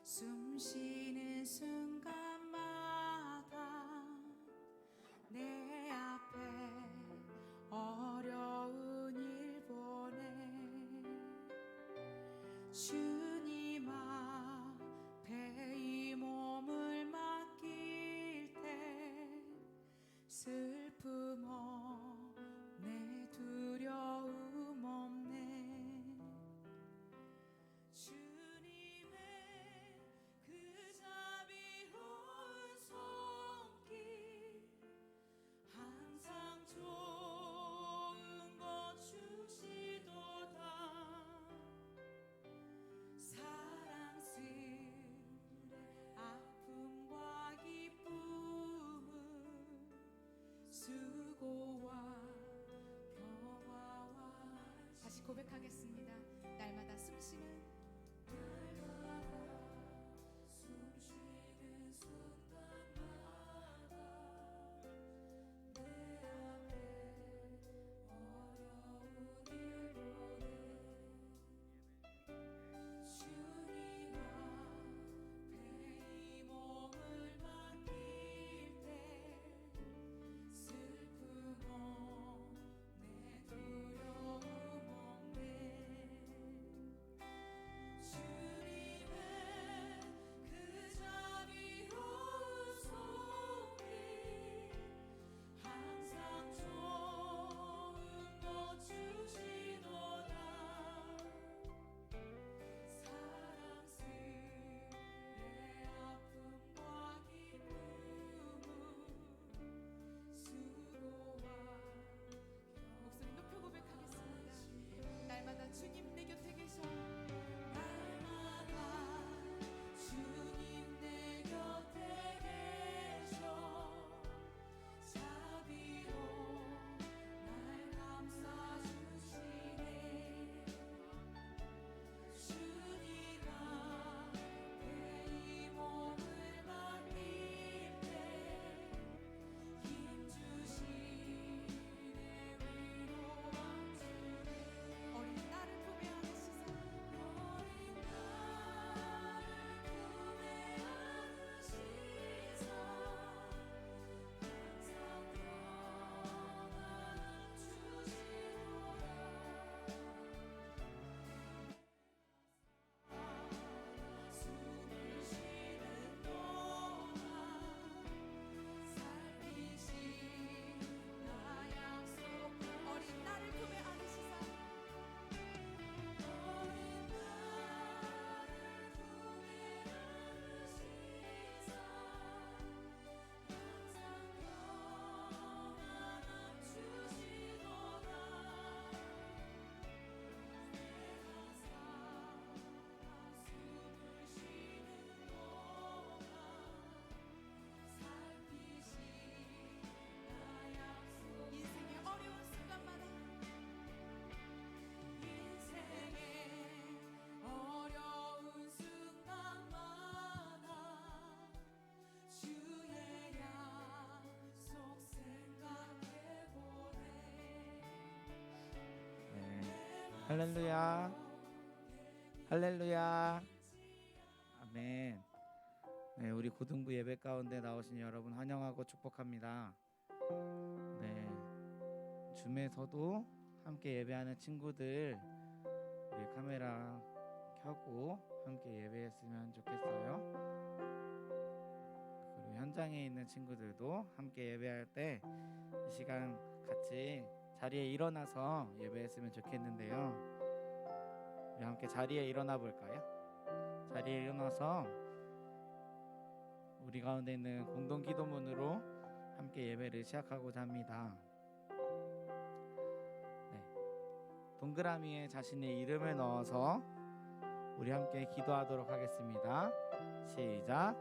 숨 쉬는 순간마다 내 앞에 어려운 일 보내 주님 앞에 이 몸을 맡길 때 슬픔 없네 두려움 없네 주님의 그 자비로운 손길 항상 좋은 것 주시도다 사랑스레 아픔과 기쁨은 수고와 평화와 다시 고백하겠습니다. 날마다 숨쉬는 순간마다 내 앞에 어려운 일 보내 주님 앞에 이 몸을 맡길 때 슬픔 없네 두려움 없네 주님의 그 자비로운 손길 항상 좋은 것 주시도다 사랑스레 아픔과 기쁨은 수고와 목소리 높여 고백하겠습니다. 날마다 주님 내 곁에 계셔 날마다 주님 내 곁에 계셔 자비로 날 감싸주시네 주님 앞에 이 몸을 맡길 때 힘주시네 위로와 주네 어린 나를 품에 안으시사 어린 나를 품에 안으시사 항상 평안을 주시도다 숨을 쉬는 동안 살피신 나 약속 어린 나를 품에 안으시사 어린 나를 품에 안으시사 항상 평안을 주시도다 내가 살아 숨을 쉬는 동안 살피신 나 약속 인생의 어려운 순간마다 인생의 어려운 순간마다 주의 약속 생각해보네 할렐루야, 할렐루야, 아멘. 네, 우리 고등부 예배 가운데 나오신 여러분 환영하고 축복합니다. 네, 줌에서도 함께 예배하는 친구들 우리 카메라 켜고 함께 예배했으면 좋겠어요. 그리고 현장에 있는 친구들도 함께 예배할 때 이 시간 같이 자리에 일어나서 예배했으면 좋겠는데요. 우리 함께 자리에 일어나 볼까요? 자리에 일어나서 우리 가운데 있는 공동 기도문으로 함께 예배를 시작하고자 합니다. 네, 동그라미에 자신의 이름을 넣어서 우리 함께 기도하도록 하겠습니다. 시작.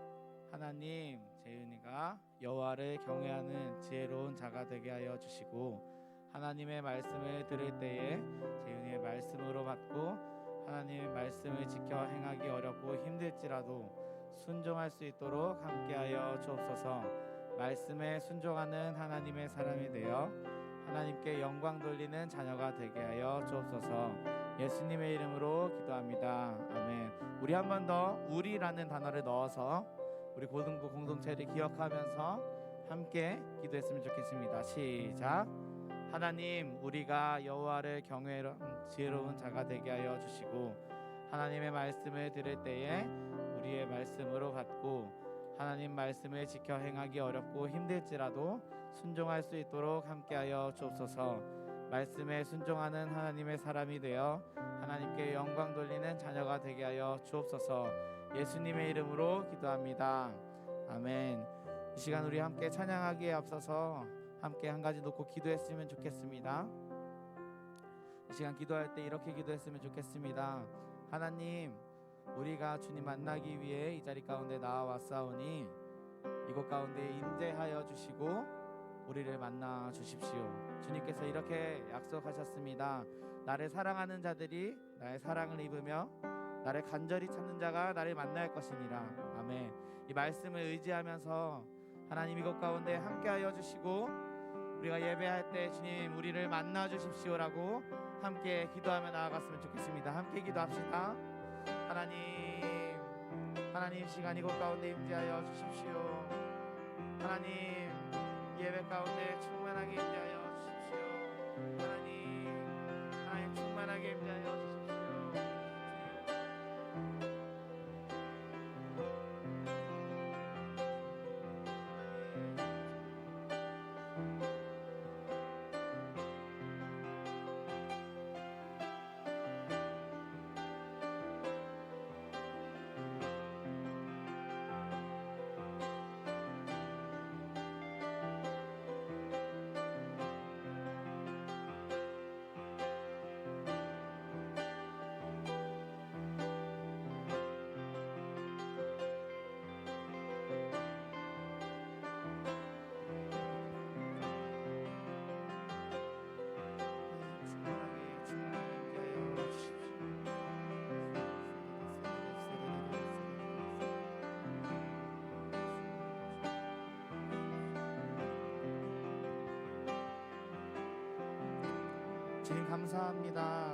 하나님, 재윤이가 여호와를 경외하는 지혜로운 자가 되게 하여 주시고 하나님의 말씀을 들을 때에 재윤이의 말씀으로 받고 하나님의 말씀을 지켜 행하기 어렵고 힘들지라도 순종할 수 있도록 함께하여 주옵소서. 말씀에 순종하는 하나님의 사람이 되어 하나님께 영광 돌리는 자녀가 되게 하여 주옵소서. 예수님의 이름으로 기도합니다. 아멘. 우리 한 번 더 우리라는 단어를 넣어서 우리 고등부 공동체를 기억하면서 함께 기도했으면 좋겠습니다. 시작. 하나님, 우리가 여호와를 경외하는 지혜로운 자가 되게 하여 주시고 하나님의 말씀을 들을 때에 우리의 말씀으로 받고 하나님 말씀을 지켜 행하기 어렵고 힘들지라도 순종할 수 있도록 함께하여 주옵소서. 말씀에 순종하는 하나님의 사람이 되어 하나님께 영광 돌리는 자녀가 되게 하여 주옵소서. 예수님의 이름으로 기도합니다. 아멘. 이 시간 우리 함께 찬양하기에 앞서서 함께 한 가지 놓고 기도했으면 좋겠습니다. 이 시간 기도할 때 이렇게 기도했으면 좋겠습니다. 하나님, 우리가 주님 만나기 위해 이 자리 가운데 나와왔사오니 이곳 가운데 임재하여 주시고 우리를 만나 주십시오. 주님께서 이렇게 약속하셨습니다. 나를 사랑하는 자들이 나의 사랑을 입으며 나를 간절히 찾는 자가 나를 만날 것이니라. 아멘. 이 말씀을 의지하면서 하나님 이곳 가운데 함께하여 주시고 우리가 예배할 때 주님 우리를 만나 주십시오라고 함께 기도하며 나아갔으면 좋겠습니다. 함께 기도합시다. 하나님 시간 이곳 가운데 임재하여 주십시오. 하나님 예배 가운데 충만하게 임재하여 주십시오. 하나님 충만하게 임재하여 주십시오. 주님 감사합니다.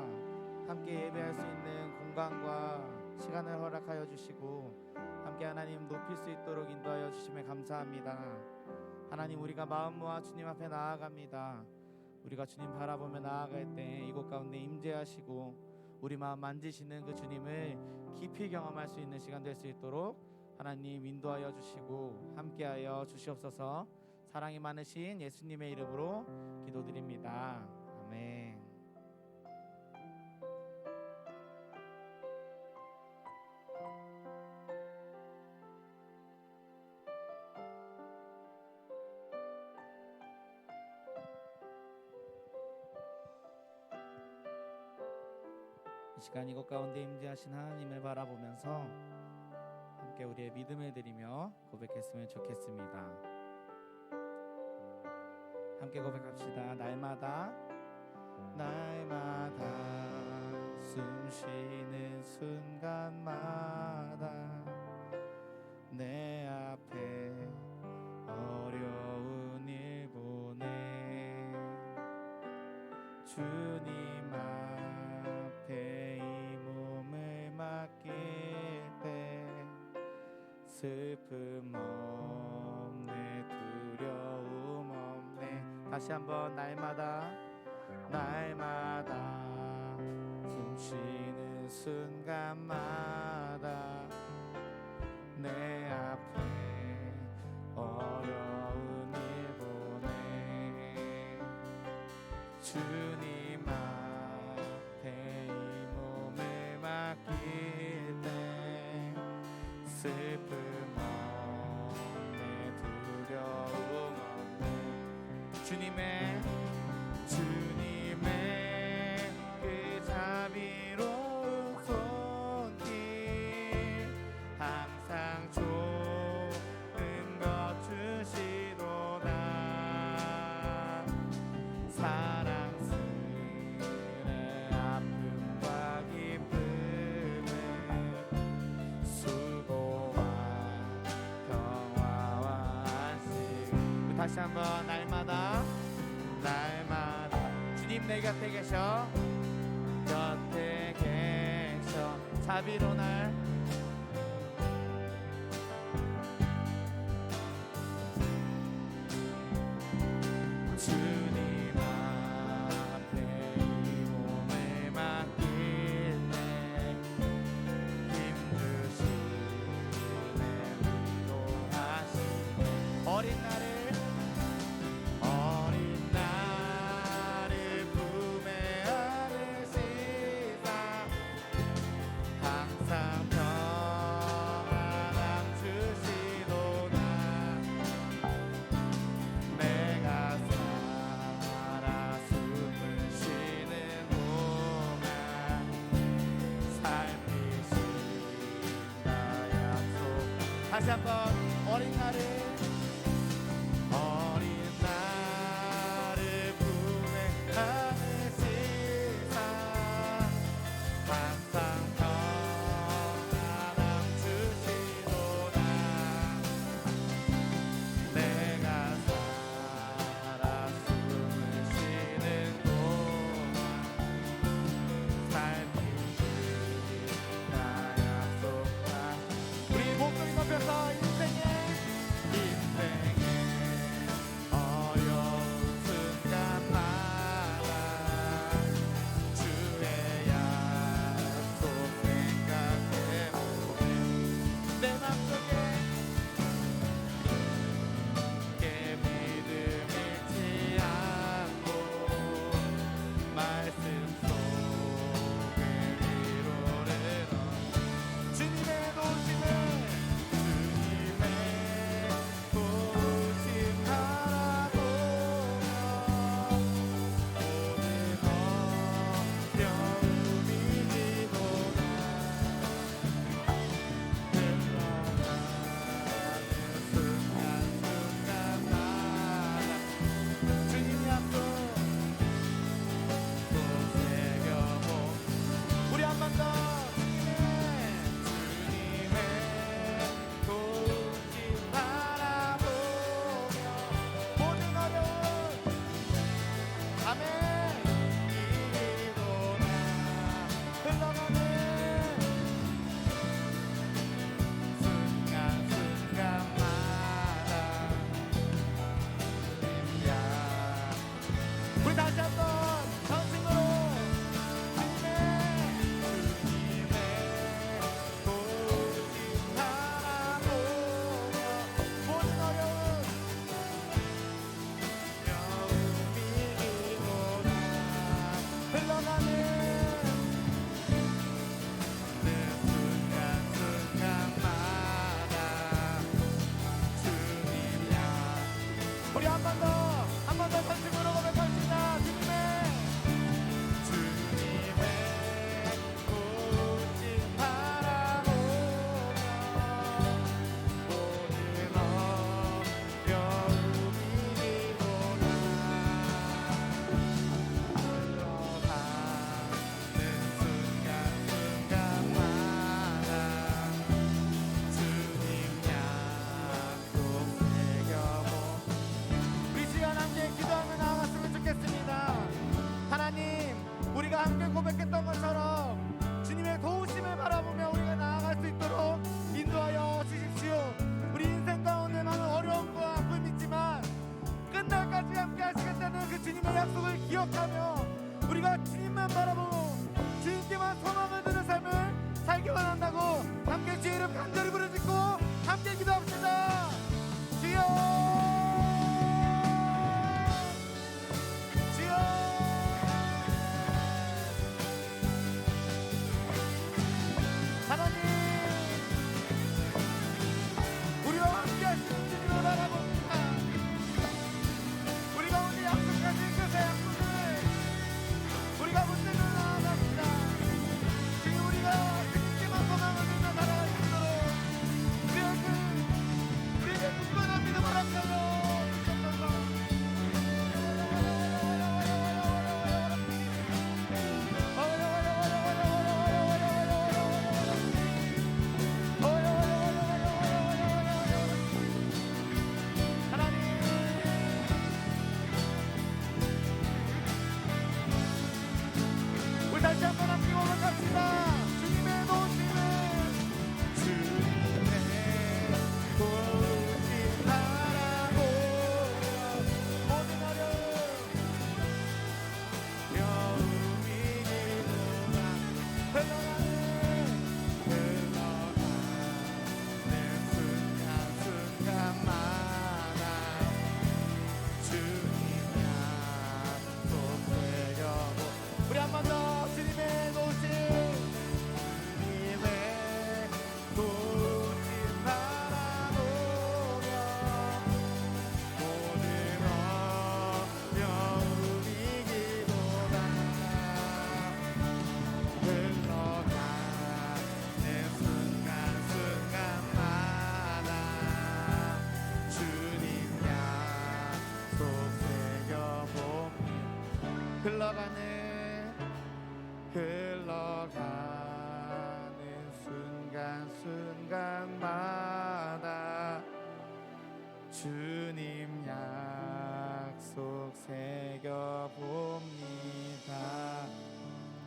함께 예배할 수 있는 공간과 시간을 허락하여 주시고 함께 하나님 높일 수 있도록 인도하여 주심에 감사합니다. 하나님 우리가 마음 모아 주님 앞에 나아갑니다. 우리가 주님 바라보며 나아갈 때 이곳 가운데 임재하시고 우리 마음 만지시는 그 주님을 깊이 경험할 수 있는 시간 될 수 있도록 하나님 인도하여 주시고 함께하여 주시옵소서. 사랑이 많으신 예수님의 이름으로 기도드립니다. 아멘. 이 시간 이곳 가운데 임재하신 하나님을 바라보면서 함께 우리의 믿음을 드리며 고백했으면 좋겠습니다. 함께 고백합시다. 날마다 숨 쉬는 순간마다 내 앞에 어려운 일 보내 주님 앞에 이 몸을 맡길 때 슬픔 없네 두려움 없네. 다시 한번 날마다 숨 쉬는 순간마다 내 앞에 어려운 일 보내 주님 앞에 이 몸을 맡길 때 슬픔 없네 두려움 없네. 주님의 그 자비로운 손길 항상 좋은 것 주시도다. 사랑스레 아픔과 기쁨을 수고와 평화와 안식. 다시 한번 날마다 주님 내 곁에 계셔 곁에 계셔 자비로 날 주님 앞에 이 몸을 맡길래 힘드시네 위로하시네 어린 나를 품에 안으시사 항상 평안함 주시도다 내가 살아 숨을 쉬는 동안 살피신다 약속 다시 한번 어린 나를 품에 안으시사 항상 평안함 주시도다 내가 살아 숨을 쉬는 동안 살피신다 약속한 우리 목소리 높여서 인생의 어려운 순간마다 주의 약속 생각해보네 내 맘속에 믿음 잃지 않고 말씀 속에 위로를 얻 주님의 도심을 바라보며 모든 어려움이 지도다 흘러가는 순간순간마다 주님 약속 또 새겨보 우리 한 번 더 주님의 도심 바라보며 모든 어려움 아멘 이기도다 흘러가는 순간순간마다 주님이야 우리 다시 한번 전심으로 주님의 도심 바라보며 모든 어려움 여움이기보다 흘러가는 그 순간순간마다 주님이야 우리 한 번 더 전심으로 고백합시다 주님의 도심 바라보며 모든 어려움이기보다 흘러가는 순간순간마다 주님 약속 새겨보 우리 시간 함께 기도하며 나아갔으면 좋겠습니다 하나님 우리가 함께 고백했던 것처럼 주님의 도우심을 바라보며 우리가 나아갈 수 있도록 인도하여 주십시오 우리 인생 가운데 많은 어려움과 아픔이 있지만 끝날까지 함께 하시겠다는 그 주님의 약속을 기억하며 우리가 주님만 바라보고 주님께만 소망을 드는 삶을 살기 원한다고 함께 주의 이름 간절히 부르짖고 함께 기도합시다 주여 하나님 우리와 함께 하시는 주님을 바라봅니다 우리 가운데 약속하신 그 약속을 흘러가는 순간순간마다 주님 약속 새겨봅니다.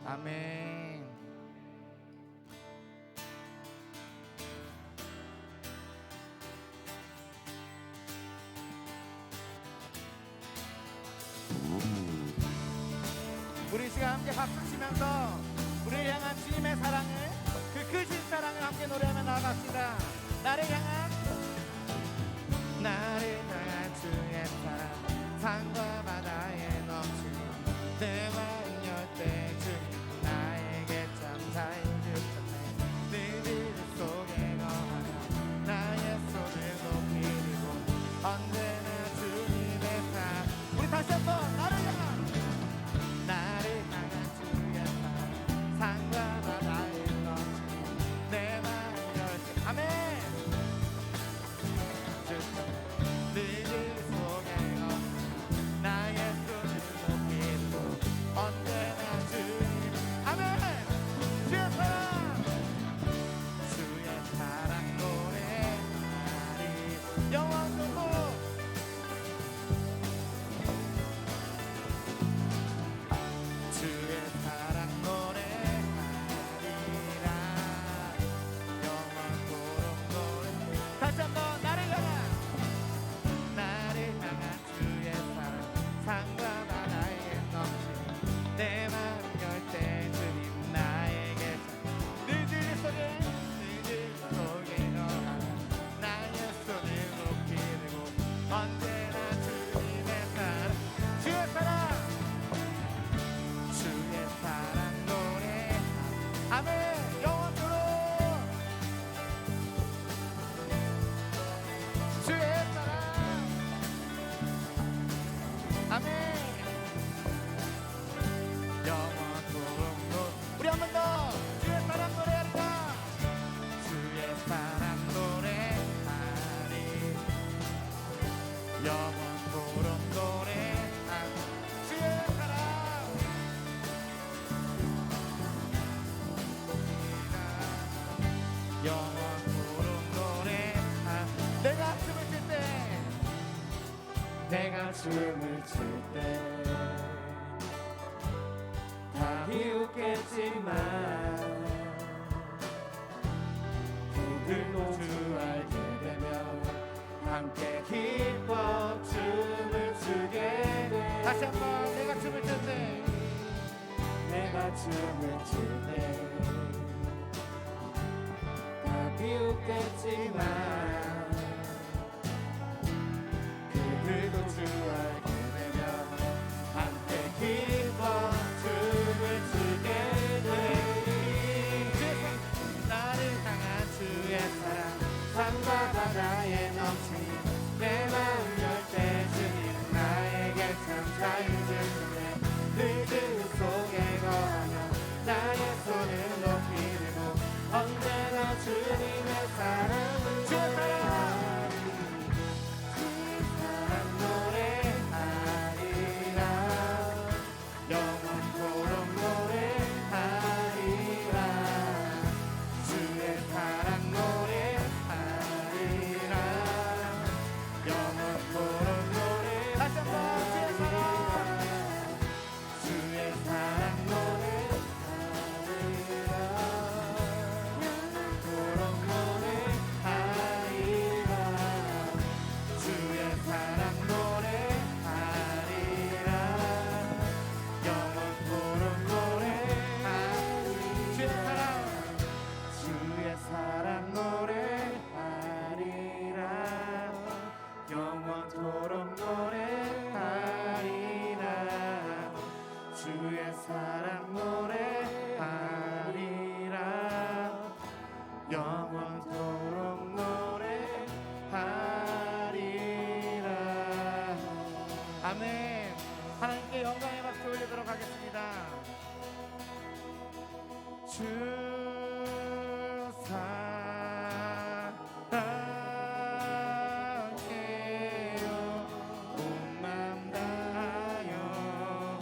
아멘. 우리 시간 함께 박수 치면서 우리를 향한 주님의 사랑을, 그 크신 사랑을 함께 노래하며 나아갑시다. 나를 향한 주의 사랑, 산과 바다에 넘치는 내 마음 열 때 주님 나에게 참 잘 주셨네. 늘 속에 거하며 나의 손을 높이 들고 언제나 주님의 사랑. 우리 다시 한번 나를 향한 주의 사랑, 산과 바다에 넘치는 내 마음 열 때. 아멘. 늘 속에 나의 손을 높이 들고 언제나 주님. 아멘. 주의 사랑 노래하리 영원토록. 주의 사랑 노래하리라 영원토록 노래. 다시 한번 나를 향한 주의 사랑, 산과 바다에 넘치는 내 마음 열 때 주님 나에게 늘 속에 거하며 나의 손을 높이 들고 언제나 주님의 사랑. 주의 사랑 노래. 아멘. 영원토록 주의 사랑. 아멘. 영원토록 우리 한 번 더 주의 사랑 노래하리라. 주의 사랑 노래하리 영원토록 노래하리. 주의 사랑 영원토록 노래하리. 내가 춤을 출 때 다 비웃겠지만 그들도 주 알게 되면 함께 기뻐 춤을 추게 돼. 다시 한번 내가 춤을 출 때 다 비웃겠지만 그들도 주 알게 되면 함께 기뻐 춤을 추게 되리. 나를 향한 주의 사랑, 산과 바다에 넘치는 내 마음 열 때 주님 나에게 참 자유주시네. 늘 속에 거하며 나의 손을 높이 들고 언제나 주님의 사랑을 아멘. 하나님께 영광의 박수 올리도록 하겠습니다. 주 사랑해요 온 맘 다하여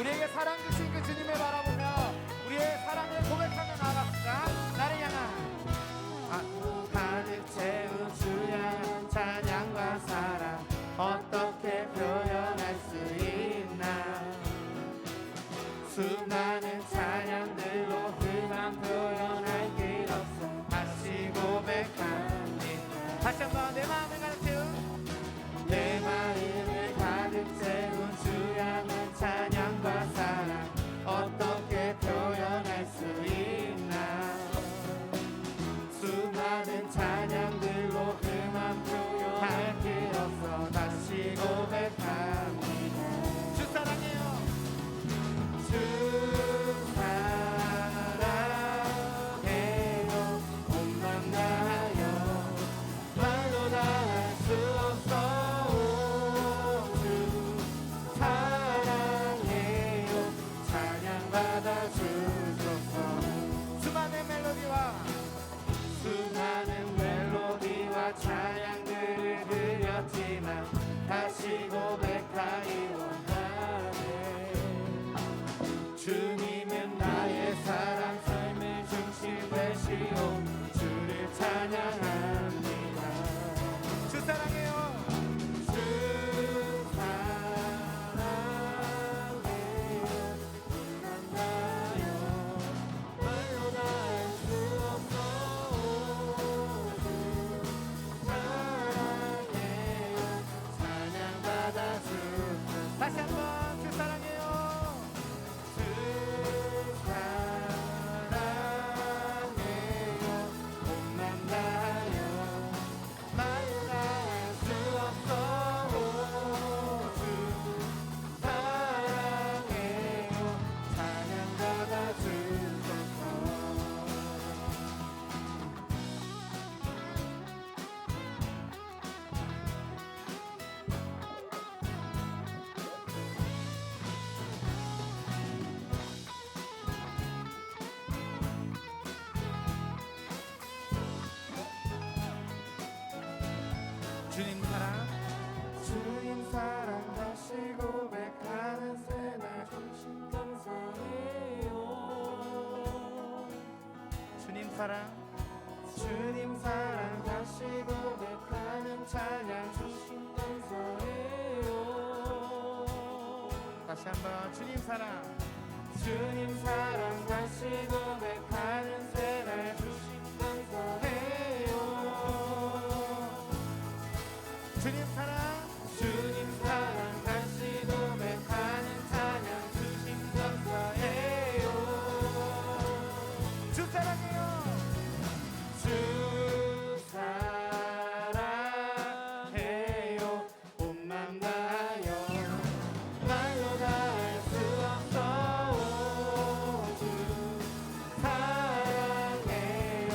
우리에게 사랑 주신 그 주님을 바라보며 우리의 사랑을 고백하며 나아갑시다. 나를 향한 가득 채운 주야 찬양과 사랑 어떻게 표현할 수 있나. 수많은 찬양들로 그만 표현할 길 없어 다시 고백합니다. 다시 한번 내 마음을 가득 채운 내 마음을 가득 채운 주야만 찬양과 사랑 어떻게 표현할 수 있나. 수많은 찬양들로 그만 표현할 길 없어 다시 고백합니다. 주 사랑해요. 주 사랑해요. 몸만 다하여 말로 다 할 수 없어. 주 사랑해요. 찬양받아 주소서. 수많은 멜로디와 찬양들을 드렸지만 다시 고백하기 원하네. 주님은 나의 사랑 삶의 중심 되시오. 주를 찬양합니다. 주 사랑해요. 주 사랑해요. 만나요 말로 다 할 수 없어. 주 사랑해요. 찬양받아 주. 다시 한번 주 사랑해요. 주 사랑해요. 몸만 다하여 말로 다 할 수 없어. 주 사랑해요. 찬양받아 주소서. 주님 사랑 다시 고백하는 새날 주신 감사해요. 주님 사랑 다시 고백하는 찬양 주신 감사해요. 다시 한번 주님 사랑 다시 고백하는 새날 주신 감사해요. 주님 사랑 다시 고백하는 찬양 주신 감사해요. 주 사랑해요. 주 사랑해요. 온맘 다하여 말로 다 할 수 없어. 주 사랑해요.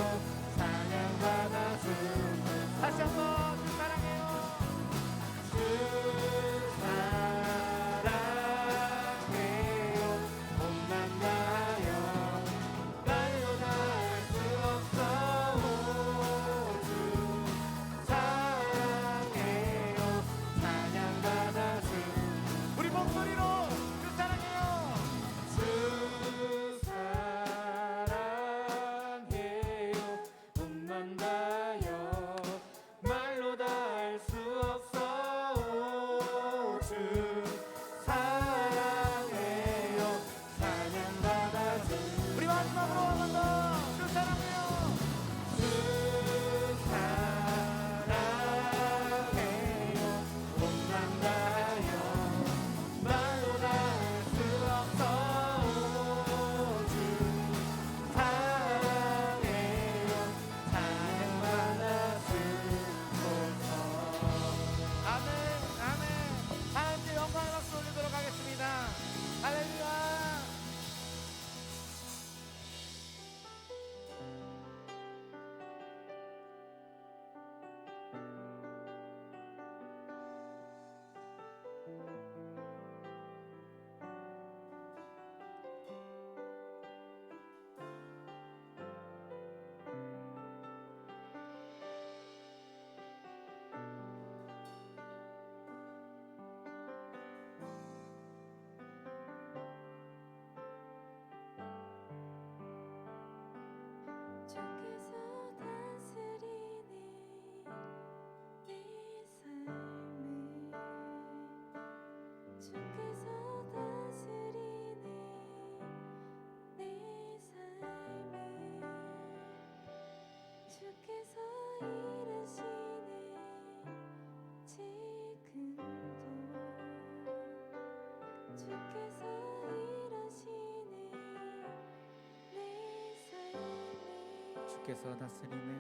주께서 다스리네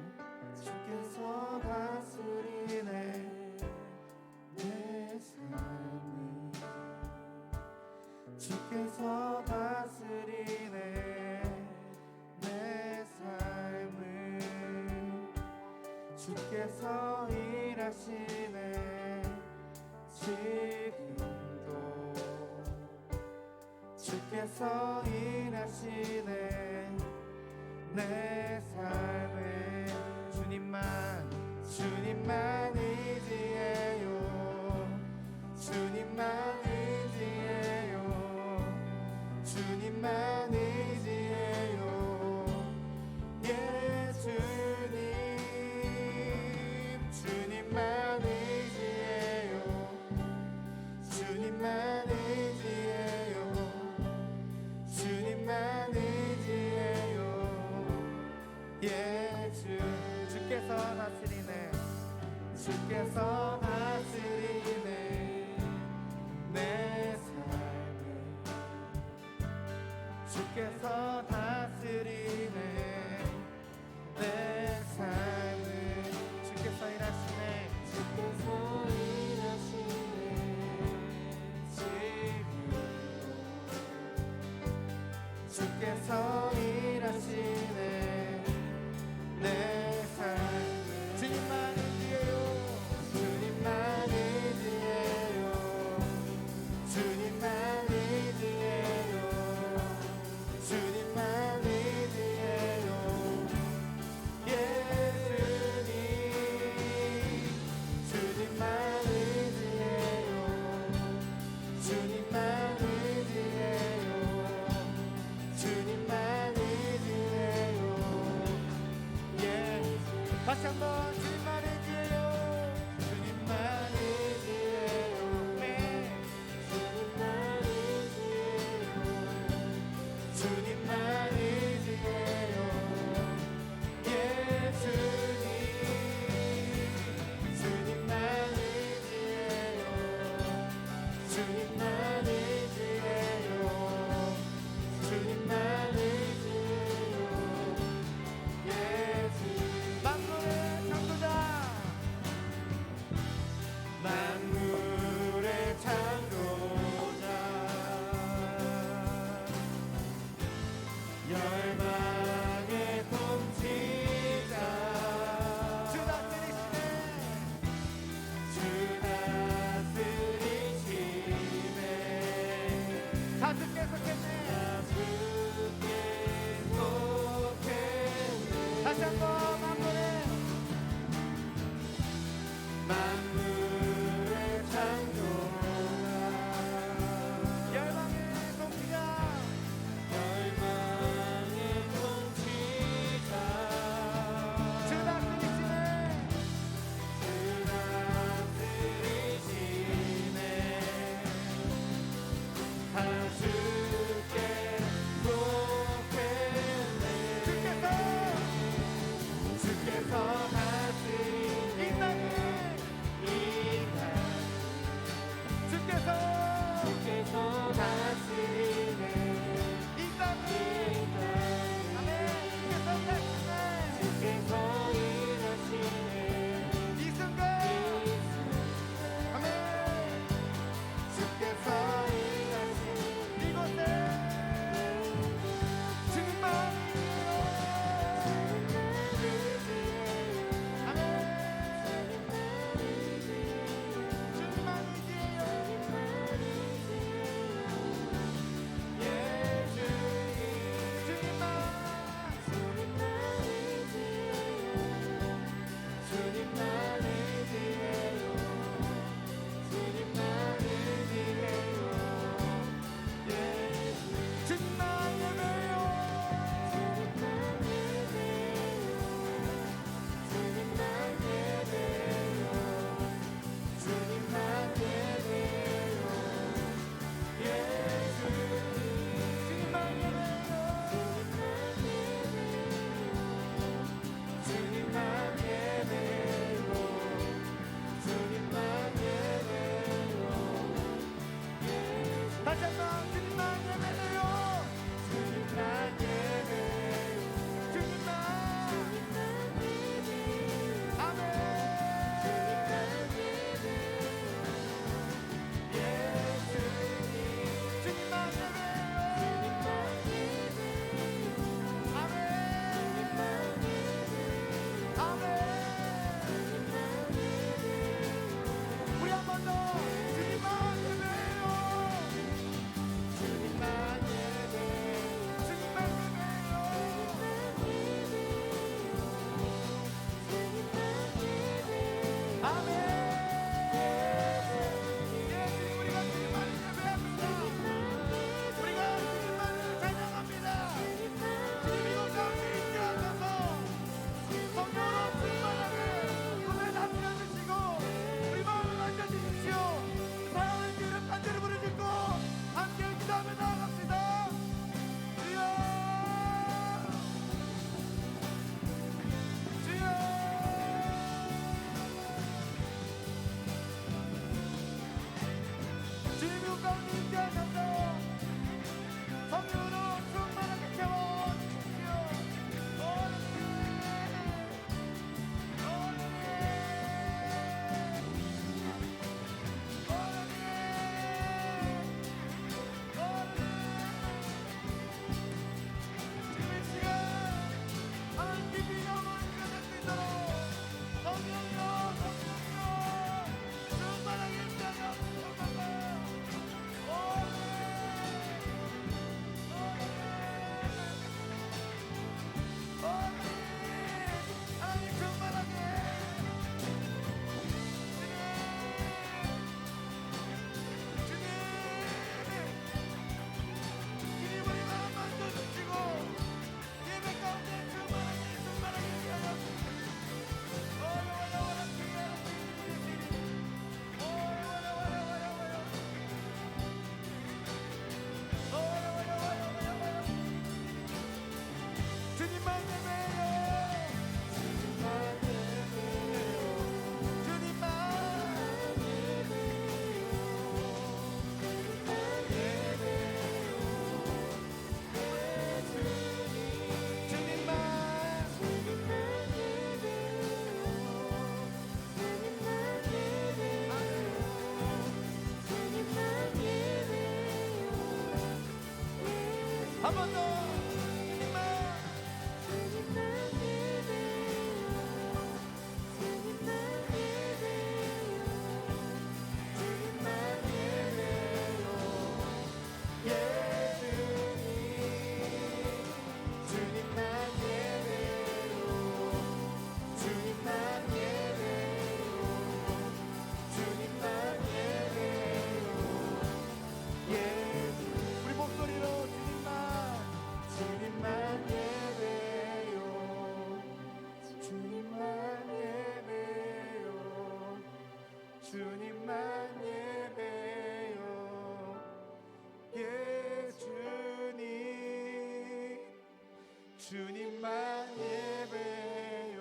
주께서 다스리네 내 삶을 주께서 다스리네 내 삶을 주께서 일하시네 지금도 주께서 일하시네 내 삶을 주님만 의지해요 주님만 의지해요 주님만 의지해요 예 주님만 의지해요 주님만 의지해요 주님만 의지해요 예 주께서 다스리네 주께서 다스리네 내 삶을 주께서 다스리네 내 삶을 주께서 일하시네 주께서 일하시네 지금도 주께서 일하시네 내 삶을 주님만 의지해요 주님만 의지해요 주님만 의지해요 주님만 의지해요 예 주님만 의지해요 주님만 의지해요 주님만 의지해요 예 다시 한번 주님만 의지해요 주님만 의지해요 네 주님만 의지해요 주님만 의지해요 예 주님만 의지해요 주님만 의지해요 주님만 의지해요 예 만물의 창조자 만물의 창조자 열방의 통치자 주 다스리시네 주 다스리시네 다섯 계속했네 다시 한번 만물의 창조자 열방의 통치자 주 다스리시네 주 다스리시네 다 주께 한 번 더 주님만 우리 목소리로 주님만 예배요 주님만 예배요 주님만 예배요 예 주님 주님만 예배요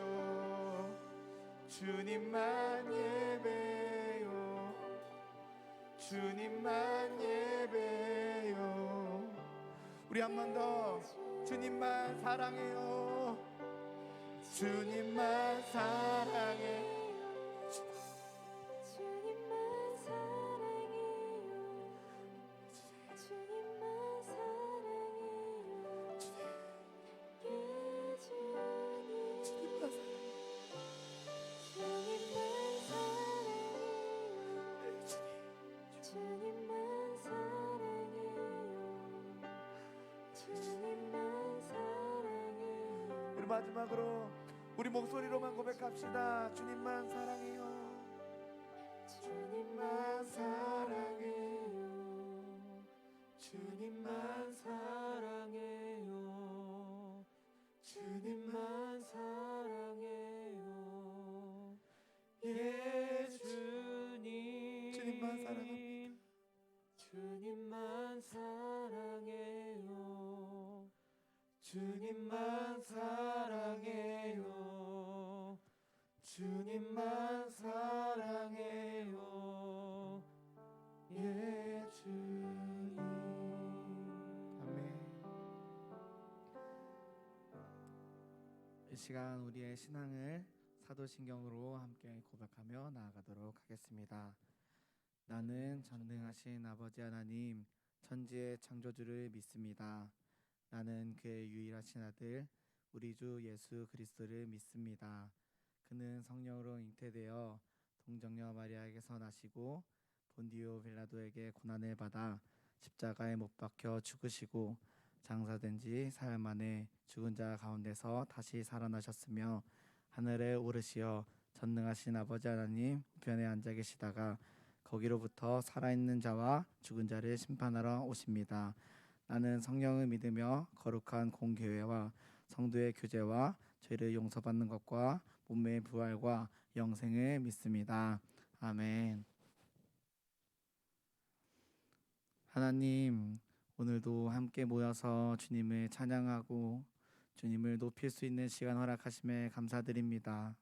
주님만 예배요 주님만 예배요 우리 한 번 더 주님만 사랑해요 주님만 사랑해 우리 마지막으로 우리 목소리로만 고백합시다. 주님만 사랑해요. 주님만 사랑해요. 주님만 사랑해요. 주님만 사랑해요. 예 주님 주님만 사랑합니다. 주님만 사랑해요. 주님만 사랑해요. 주님만 사랑해요. 예 주님. 아멘. 이 시간 우리의 신앙을 사도신경으로 함께 고백하며 나아가도록 하겠습니다. 나는 전능하신 아버지 하나님 천지의 창조주를 믿습니다. 나는 그의 유일하신 아들 우리 주 예수 그리스도를 믿습니다. 그는 성령으로 잉태되어 동정녀 마리아에게서 나시고 본디오 빌라도에게 고난을 받아 십자가에 못 박혀 죽으시고 장사된 지 사흘 만에 죽은 자 가운데서 다시 살아나셨으며 하늘에 오르시어 전능하신 아버지 하나님 우편에 앉아 계시다가 거기로부터 살아있는 자와 죽은 자를 심판하러 오십니다. 나는 성령을 믿으며 거룩한 공교회와 성도의 교제와 죄를 용서받는 것과 몸매의 부활과 영생을 믿습니다. 아멘. 하나님, 오늘도 함께 모여서 주님을 찬양하고 주님을 높일 수 있는 시간 허락하심에 감사드립니다.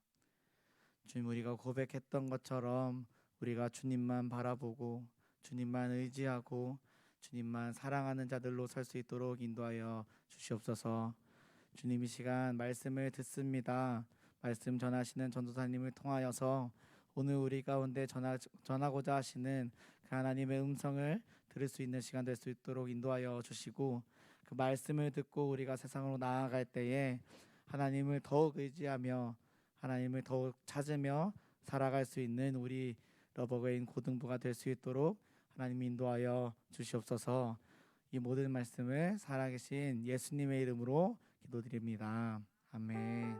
주님, 우리가 고백했던 것처럼 우리가 주님만 바라보고 주님만 의지하고 주님만 사랑하는 자들로 설 수 있도록 인도하여 주시옵소서. 주님, 이 시간 말씀을 듣습니다. 말씀 전하시는 전도사님을 통하여서 오늘 우리 가운데 전하고자 하시는 그 하나님의 음성을 들을 수 있는 시간 될 수 있도록 인도하여 주시고 그 말씀을 듣고 우리가 세상으로 나아갈 때에 하나님을 더욱 의지하며 하나님을 더욱 찾으며 살아갈 수 있는 우리 러버그인 고등부가 될 수 있도록 하나님 인도하여 주시옵소서. 이 모든 말씀을 살아계신 예수님의 이름으로 기도드립니다. 아멘.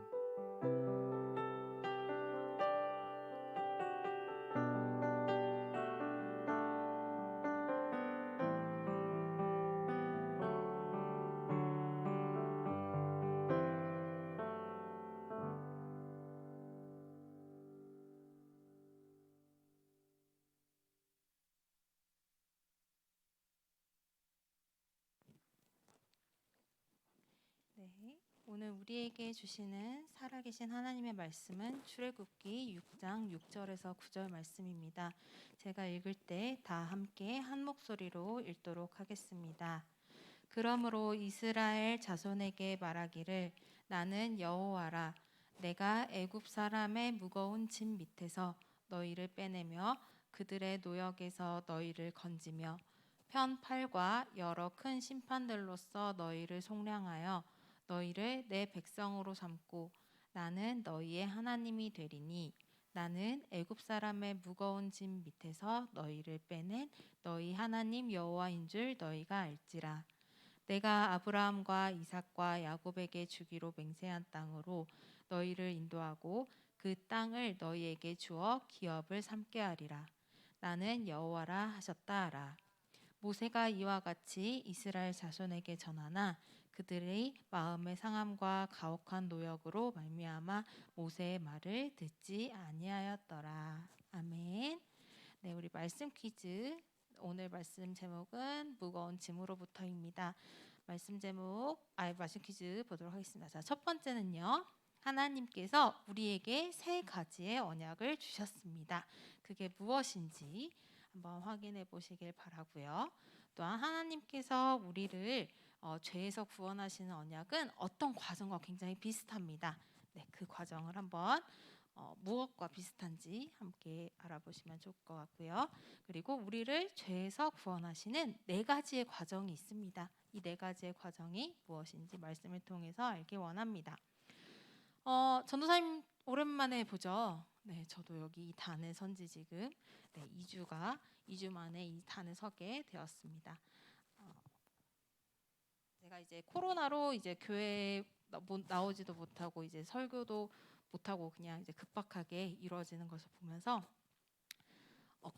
네, 오늘 우리에게 주시는 살아계신 하나님의 말씀은 출애굽기 6장 6절에서 9절 말씀입니다. 제가 읽을 때 다 함께 한 목소리로 읽도록 하겠습니다. 그러므로 이스라엘 자손에게 말하기를 나는 여호와라. 내가 애굽 사람의 무거운 짐 밑에서 너희를 빼내며 그들의 노역에서 너희를 건지며 편 8과 여러 큰 심판들로서 너희를 속량하여 너희를 내 백성으로 삼고 나는 너희의 하나님이 되리니 나는 애굽 사람의 무거운 짐 밑에서 너희를 빼낸 너희 하나님 여호와인 줄 너희가 알지라. 내가 아브라함과 이삭과 야곱에게 주기로 맹세한 땅으로 너희를 인도하고 그 땅을 너희에게 주어 기업을 삼게 하리라. 나는 여호와라 하셨다 하라. 모세가 이와 같이 이스라엘 자손에게 전하나 그들의 마음의 상함과 가혹한 노역으로 말미암아 모세의 말을 듣지 아니하였더라. 아멘. 네, 우리 말씀 퀴즈. 오늘 말씀 제목은 무거운 짐으로부터입니다. 말씀 퀴즈 보도록 하겠습니다. 자, 첫 번째는요. 하나님께서 우리에게 세 가지의 언약을 주셨습니다. 그게 무엇인지 한번 확인해 보시길 바라고요. 또한 하나님께서 우리를 죄에서 구원하시는 언약은 어떤 과정과 굉장히 비슷합니다. 네, 그 과정을 한번 무엇과 비슷한지 함께 알아보시면 좋을 것 같고요. 그리고 우리를 죄에서 구원하시는 네 가지의 과정이 있습니다. 이 네 가지의 과정이 무엇인지 말씀을 통해서 알기 원합니다. 전도사님 오랜만에 보죠. 네, 저도 여기 이 단에 선지 지금 2주 만에 이 단에 서게 되었습니다. 제가 이제 코로나로 이제 교회 나오지도 못하고 이제 설교도 못하고 그냥 이제 급박하게 이루어지는 것을 보면서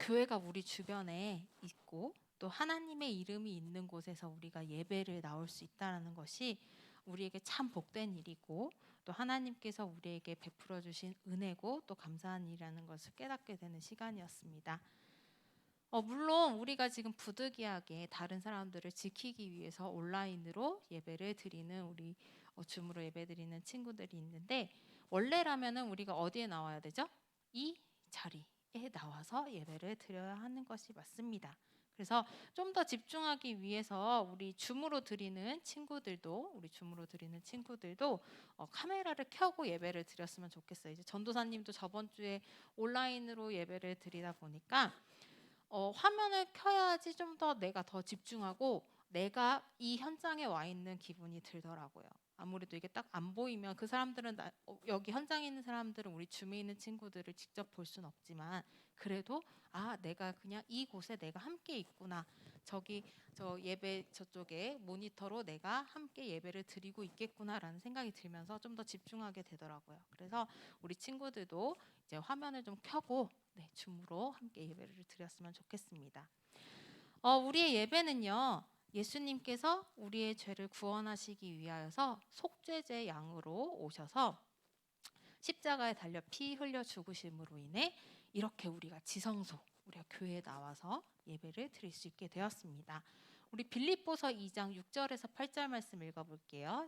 교회가 우리 주변에 있고 또 하나님의 이름이 있는 곳에서 우리가 예배를 나올 수 있다는 것이 우리에게 참 복된 일이고 또 하나님께서 우리에게 베풀어 주신 은혜고 또 감사한 일이라는 것을 깨닫게 되는 시간이었습니다. 물론 우리가 지금 부득이하게 다른 사람들을 지키기 위해서 온라인으로 예배를 드리는 우리 줌으로 예배드리는 친구들이 있는데 원래라면은 우리가 어디에 나와야 되죠? 이 자리에 나와서 예배를 드려야 하는 것이 맞습니다. 그래서 좀 더 집중하기 위해서 우리 줌으로 드리는 친구들도 카메라를 켜고 예배를 드렸으면 좋겠어요. 이제 전도사님도 저번 주에 온라인으로 예배를 드리다 보니까 화면을 켜야지 좀 더 내가 더 집중하고 내가 이 현장에 와 있는 기분이 들더라고요. 아무래도 이게 딱 안 보이면 그 사람들은 여기 현장에 있는 사람들은 우리 줌에 있는 친구들을 직접 볼 수는 없지만 그래도 내가 그냥 이곳에 내가 함께 있구나. 저 예배 저쪽에 모니터로 내가 함께 예배를 드리고 있겠구나라는 생각이 들면서 좀 더 집중하게 되더라고요. 그래서 우리 친구들도 이제 화면을 좀 켜고 줌으로 함께 예배를 드렸으면 좋겠습니다. 우리의 예배는요. 예수님께서 우리의 죄를 구원하시기 위하여서 속죄제 양으로 오셔서 십자가에 달려 피 흘려 죽으심으로 인해 이렇게 우리가 우리가 교회에 나와서 예배를 드릴 수 있게 되었습니다. 우리 빌립보서 2장 6절에서 8절 말씀 읽어볼게요.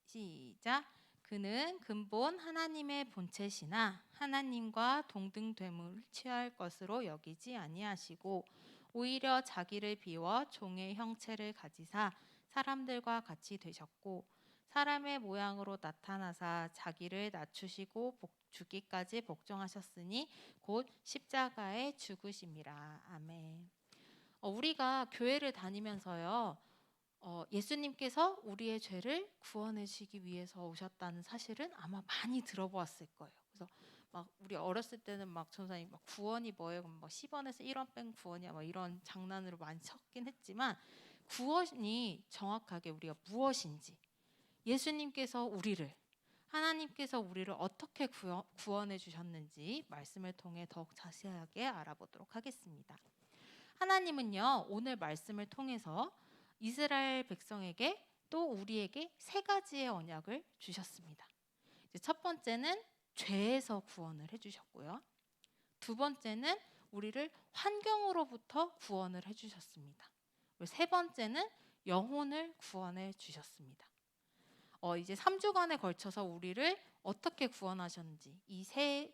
시작. 그는 근본 하나님의 본체시나 하나님과 동등됨을 취할 것으로 여기지 아니하시고 오히려 자기를 비워 종의 형체를 가지사 사람들과 같이 되셨고 사람의 모양으로 나타나사 자기를 낮추시고 죽기까지 복종하셨으니 곧 십자가에 죽으심이라. 아멘. 우리가 교회를 다니면서요. 예수님께서 우리의 죄를 구원해 주시기 위해서 오셨다는 사실은 아마 많이 들어보았을 거예요. 그래서 막 우리 어렸을 때는 막 전사님 막 구원이 뭐예요? 그럼 막 10원에서 1원 뺀 구원이야. 막 이런 장난으로 많이 쳤긴 했지만 구원이 정확하게 우리가 무엇인지 하나님께서 우리를 어떻게 구원해 주셨는지 말씀을 통해 더욱 자세하게 알아보도록 하겠습니다. 하나님은요, 오늘 말씀을 통해서 이스라엘 백성에게 또 우리에게 세 가지의 언약을 주셨습니다. 첫 번째는 죄에서 구원을 해주셨고요. 두 번째는 우리를 환경으로부터 구원을 해주셨습니다. 세 번째는 영혼을 구원해 주셨습니다. 이제 3주간에 걸쳐서 우리를 어떻게 구원하셨는지 이 세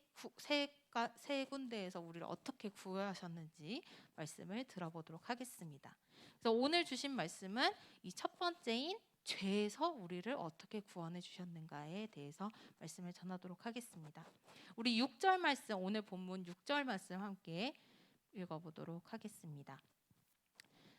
군데에서 우리를 어떻게 구원하셨는지 말씀을 들어보도록 하겠습니다. 그래서 오늘 주신 말씀은 이 첫 번째인 죄에서 우리를 어떻게 구원해 주셨는가에 대해서 말씀을 전하도록 하겠습니다. 우리 6절 말씀, 오늘 본문 6절 말씀 함께 읽어보도록 하겠습니다.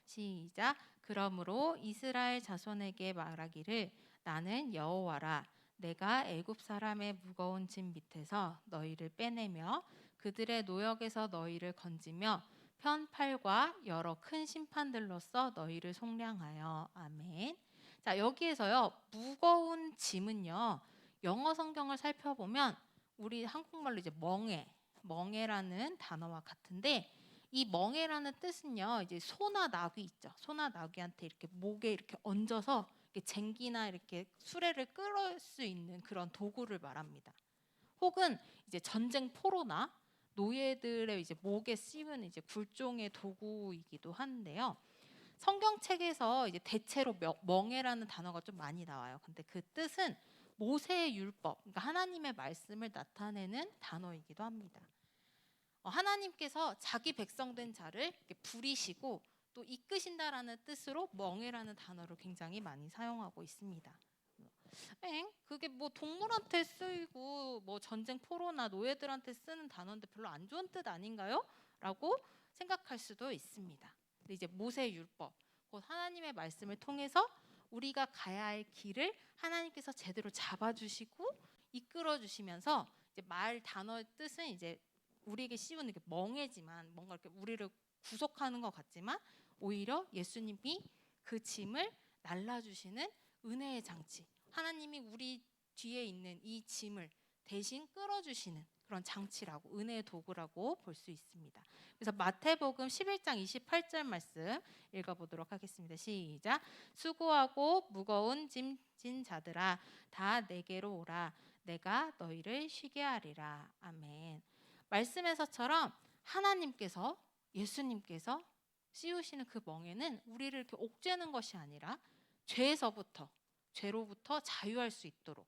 시작. 그러므로 이스라엘 자손에게 말하기를 나는 여호와라. 내가 애굽 사람의 무거운 짐 밑에서 너희를 빼내며 그들의 노역에서 너희를 건지며 편팔과 여러 큰 심판들로써 너희를 속량하여. 아멘. 자, 여기에서요, 무거운 짐은요, 영어 성경을 살펴보면 우리 한국말로 이제 멍에라는 단어와 같은데, 이 멍에라는 뜻은요, 이제 소나 나귀 있죠. 소나 나귀한테 이렇게 목에 이렇게 얹어서 이렇게 쟁기나 이렇게 수레를 끌을 수 있는 그런 도구를 말합니다. 혹은 이제 전쟁 포로나 노예들의 이제 목에 씌우는 이제 굴종의 도구이기도 한데요. 성경책에서 이제 대체로 멍에라는 단어가 좀 많이 나와요. 근데 그 뜻은 모세의 율법, 그러니까 하나님의 말씀을 나타내는 단어이기도 합니다. 하나님께서 자기 백성된 자를 이렇게 부리시고 또 이끄신다라는 뜻으로 멍에라는 단어를 굉장히 많이 사용하고 있습니다. 그게 뭐 동물한테 쓰이고 뭐 전쟁 포로나 노예들한테 쓰는 단어인데 별로 안 좋은 뜻 아닌가요? 라고 생각할 수도 있습니다. 근데 이제 모세의 율법, 곧 하나님의 말씀을 통해서 우리가 가야 할 길을 하나님께서 제대로 잡아주시고 이끌어주시면서 이제 말 단어의 뜻은 이제 우리에게 씌우는 게 멍해지만 뭔가 이렇게 우리를 구속하는 것 같지만 오히려 예수님이 그 짐을 날라주시는 은혜의 장치, 하나님이 우리 뒤에 있는 이 짐을 대신 끌어주시는 그런 장치라고, 은혜의 도구라고 볼 수 있습니다. 그래서 마태복음 11장 28절 말씀 읽어보도록 하겠습니다. 시작. 수고하고 무거운 짐 진 자들아 다 내게로 오라. 내가 너희를 쉬게 하리라. 아멘. 말씀에서처럼 하나님께서, 예수님께서 씌우시는 그 멍에는 우리를 이렇게 옥죄는 것이 아니라 죄로부터 자유할 수 있도록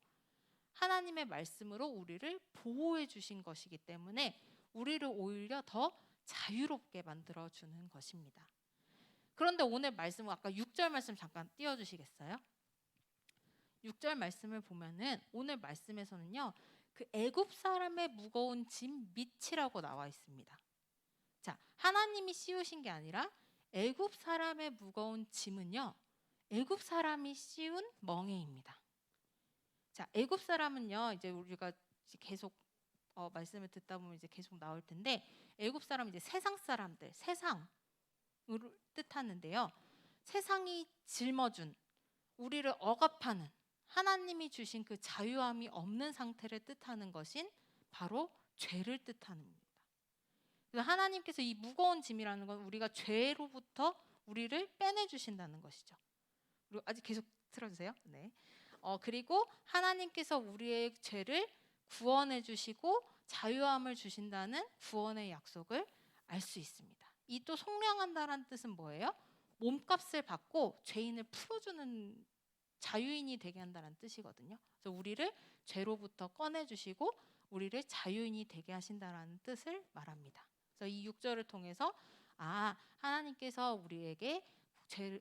하나님의 말씀으로 우리를 보호해 주신 것이기 때문에 우리를 오히려 더 자유롭게 만들어주는 것입니다. 그런데 오늘 말씀은 아까 6절 말씀 잠깐 띄워주시겠어요? 6절 말씀을 보면은 오늘 말씀에서는요, 그 애굽 사람의 무거운 짐 밑이라고 나와 있습니다. 자, 하나님이 씌우신 게 아니라 애굽 사람의 무거운 짐은요, 애굽 사람이 씌운 멍에입니다. 자, 애굽 사람은요, 이제 우리가 이제 계속 말씀을 듣다 보면 이제 계속 나올 텐데, 애굽 사람 이제 세상 사람들, 세상을 뜻하는데요. 세상이 짊어준 우리를 억압하는 하나님이 주신 그 자유함이 없는 상태를 뜻하는 것인 바로 죄를 뜻합니다. 그래서 하나님께서 이 무거운 짐이라는 건 우리가 죄로부터 우리를 빼내 주신다는 것이죠. 그리고 아직 계속 틀어주세요. 네. 그리고 하나님께서 우리의 죄를 구원해 주시고 자유함을 주신다는 구원의 약속을 알 수 있습니다. 이 또 속량한다라는 뜻은 뭐예요? 몸값을 받고 죄인을 풀어주는 자유인이 되게 한다는 뜻이거든요. 그래서 우리를 죄로부터 꺼내주시고 우리를 자유인이 되게 하신다라는 뜻을 말합니다. 그래서 이 6절을 통해서 하나님께서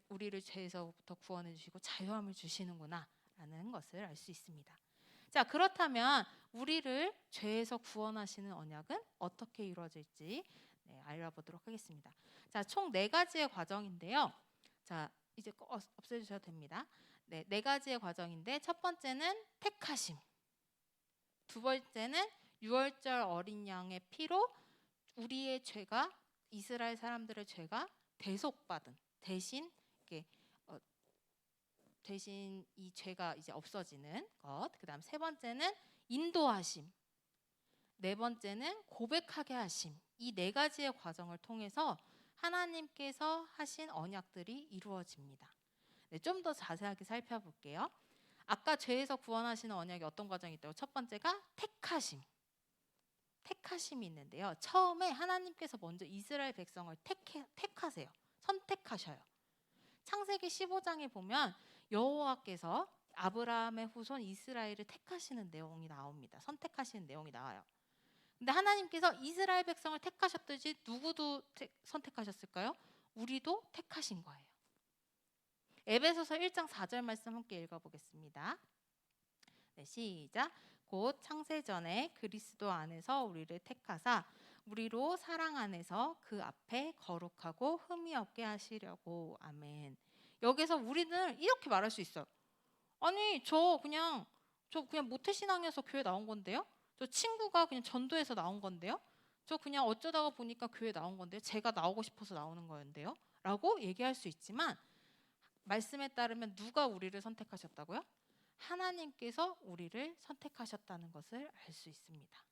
우리를 죄에서부터 구원해 주시고 자유함을 주시는구나라는 것을 알 수 있습니다. 자, 그렇다면 우리를 죄에서 구원하시는 언약은 어떻게 이루어질지 알아보도록 하겠습니다. 자, 총 4가지의 과정인데요. 자, 이제 없애주셔도 됩니다. 네 가지의 과정인데, 첫 번째는 택하심, 두 번째는 유월절 어린 양의 피로 우리의 죄가, 이스라엘 사람들의 죄가 대속받은, 대신 이 죄가 이제 없어지는 것. 그다음 세 번째는 인도하심, 네 번째는 고백하게 하심. 이 4가지의 과정을 통해서 하나님께서 하신 언약들이 이루어집니다. 좀 더 자세하게 살펴볼게요. 아까 죄에서 구원하시는 언약이 어떤 과정이 있다고? 첫 번째가 택하심이 있는데요. 처음에 하나님께서 먼저 이스라엘 백성을 택하세요. 선택하셔요. 창세기 15장에 보면 여호와께서 아브라함의 후손 이스라엘을 택하시는 내용이 나옵니다. 선택하시는 내용이 나와요. 근데 하나님께서 이스라엘 백성을 택하셨듯이 누구도 선택하셨을까요? 우리도 택하신 거예요. 에베소서 1장 4절 말씀 함께 읽어보겠습니다. 네, 시작. 곧 창세전에 그리스도 안에서 우리를 택하사 우리로 사랑 안에서 그 앞에 거룩하고 흠이 없게 하시려고. 아멘. 여기서 우리는 이렇게 말할 수 있어요. 아니 저 그냥 모태신앙에서 교회 나온 건데요. 저 친구가 그냥 전도해서 나온 건데요. 저 그냥 어쩌다가 보니까 교회 나온 건데요. 제가 나오고 싶어서 나오는 거였는데요. 라고 얘기할 수 있지만 말씀에 따르면 누가 우리를 선택하셨다고요? 하나님께서 우리를 선택하셨다는 것을 알 수 있습니다.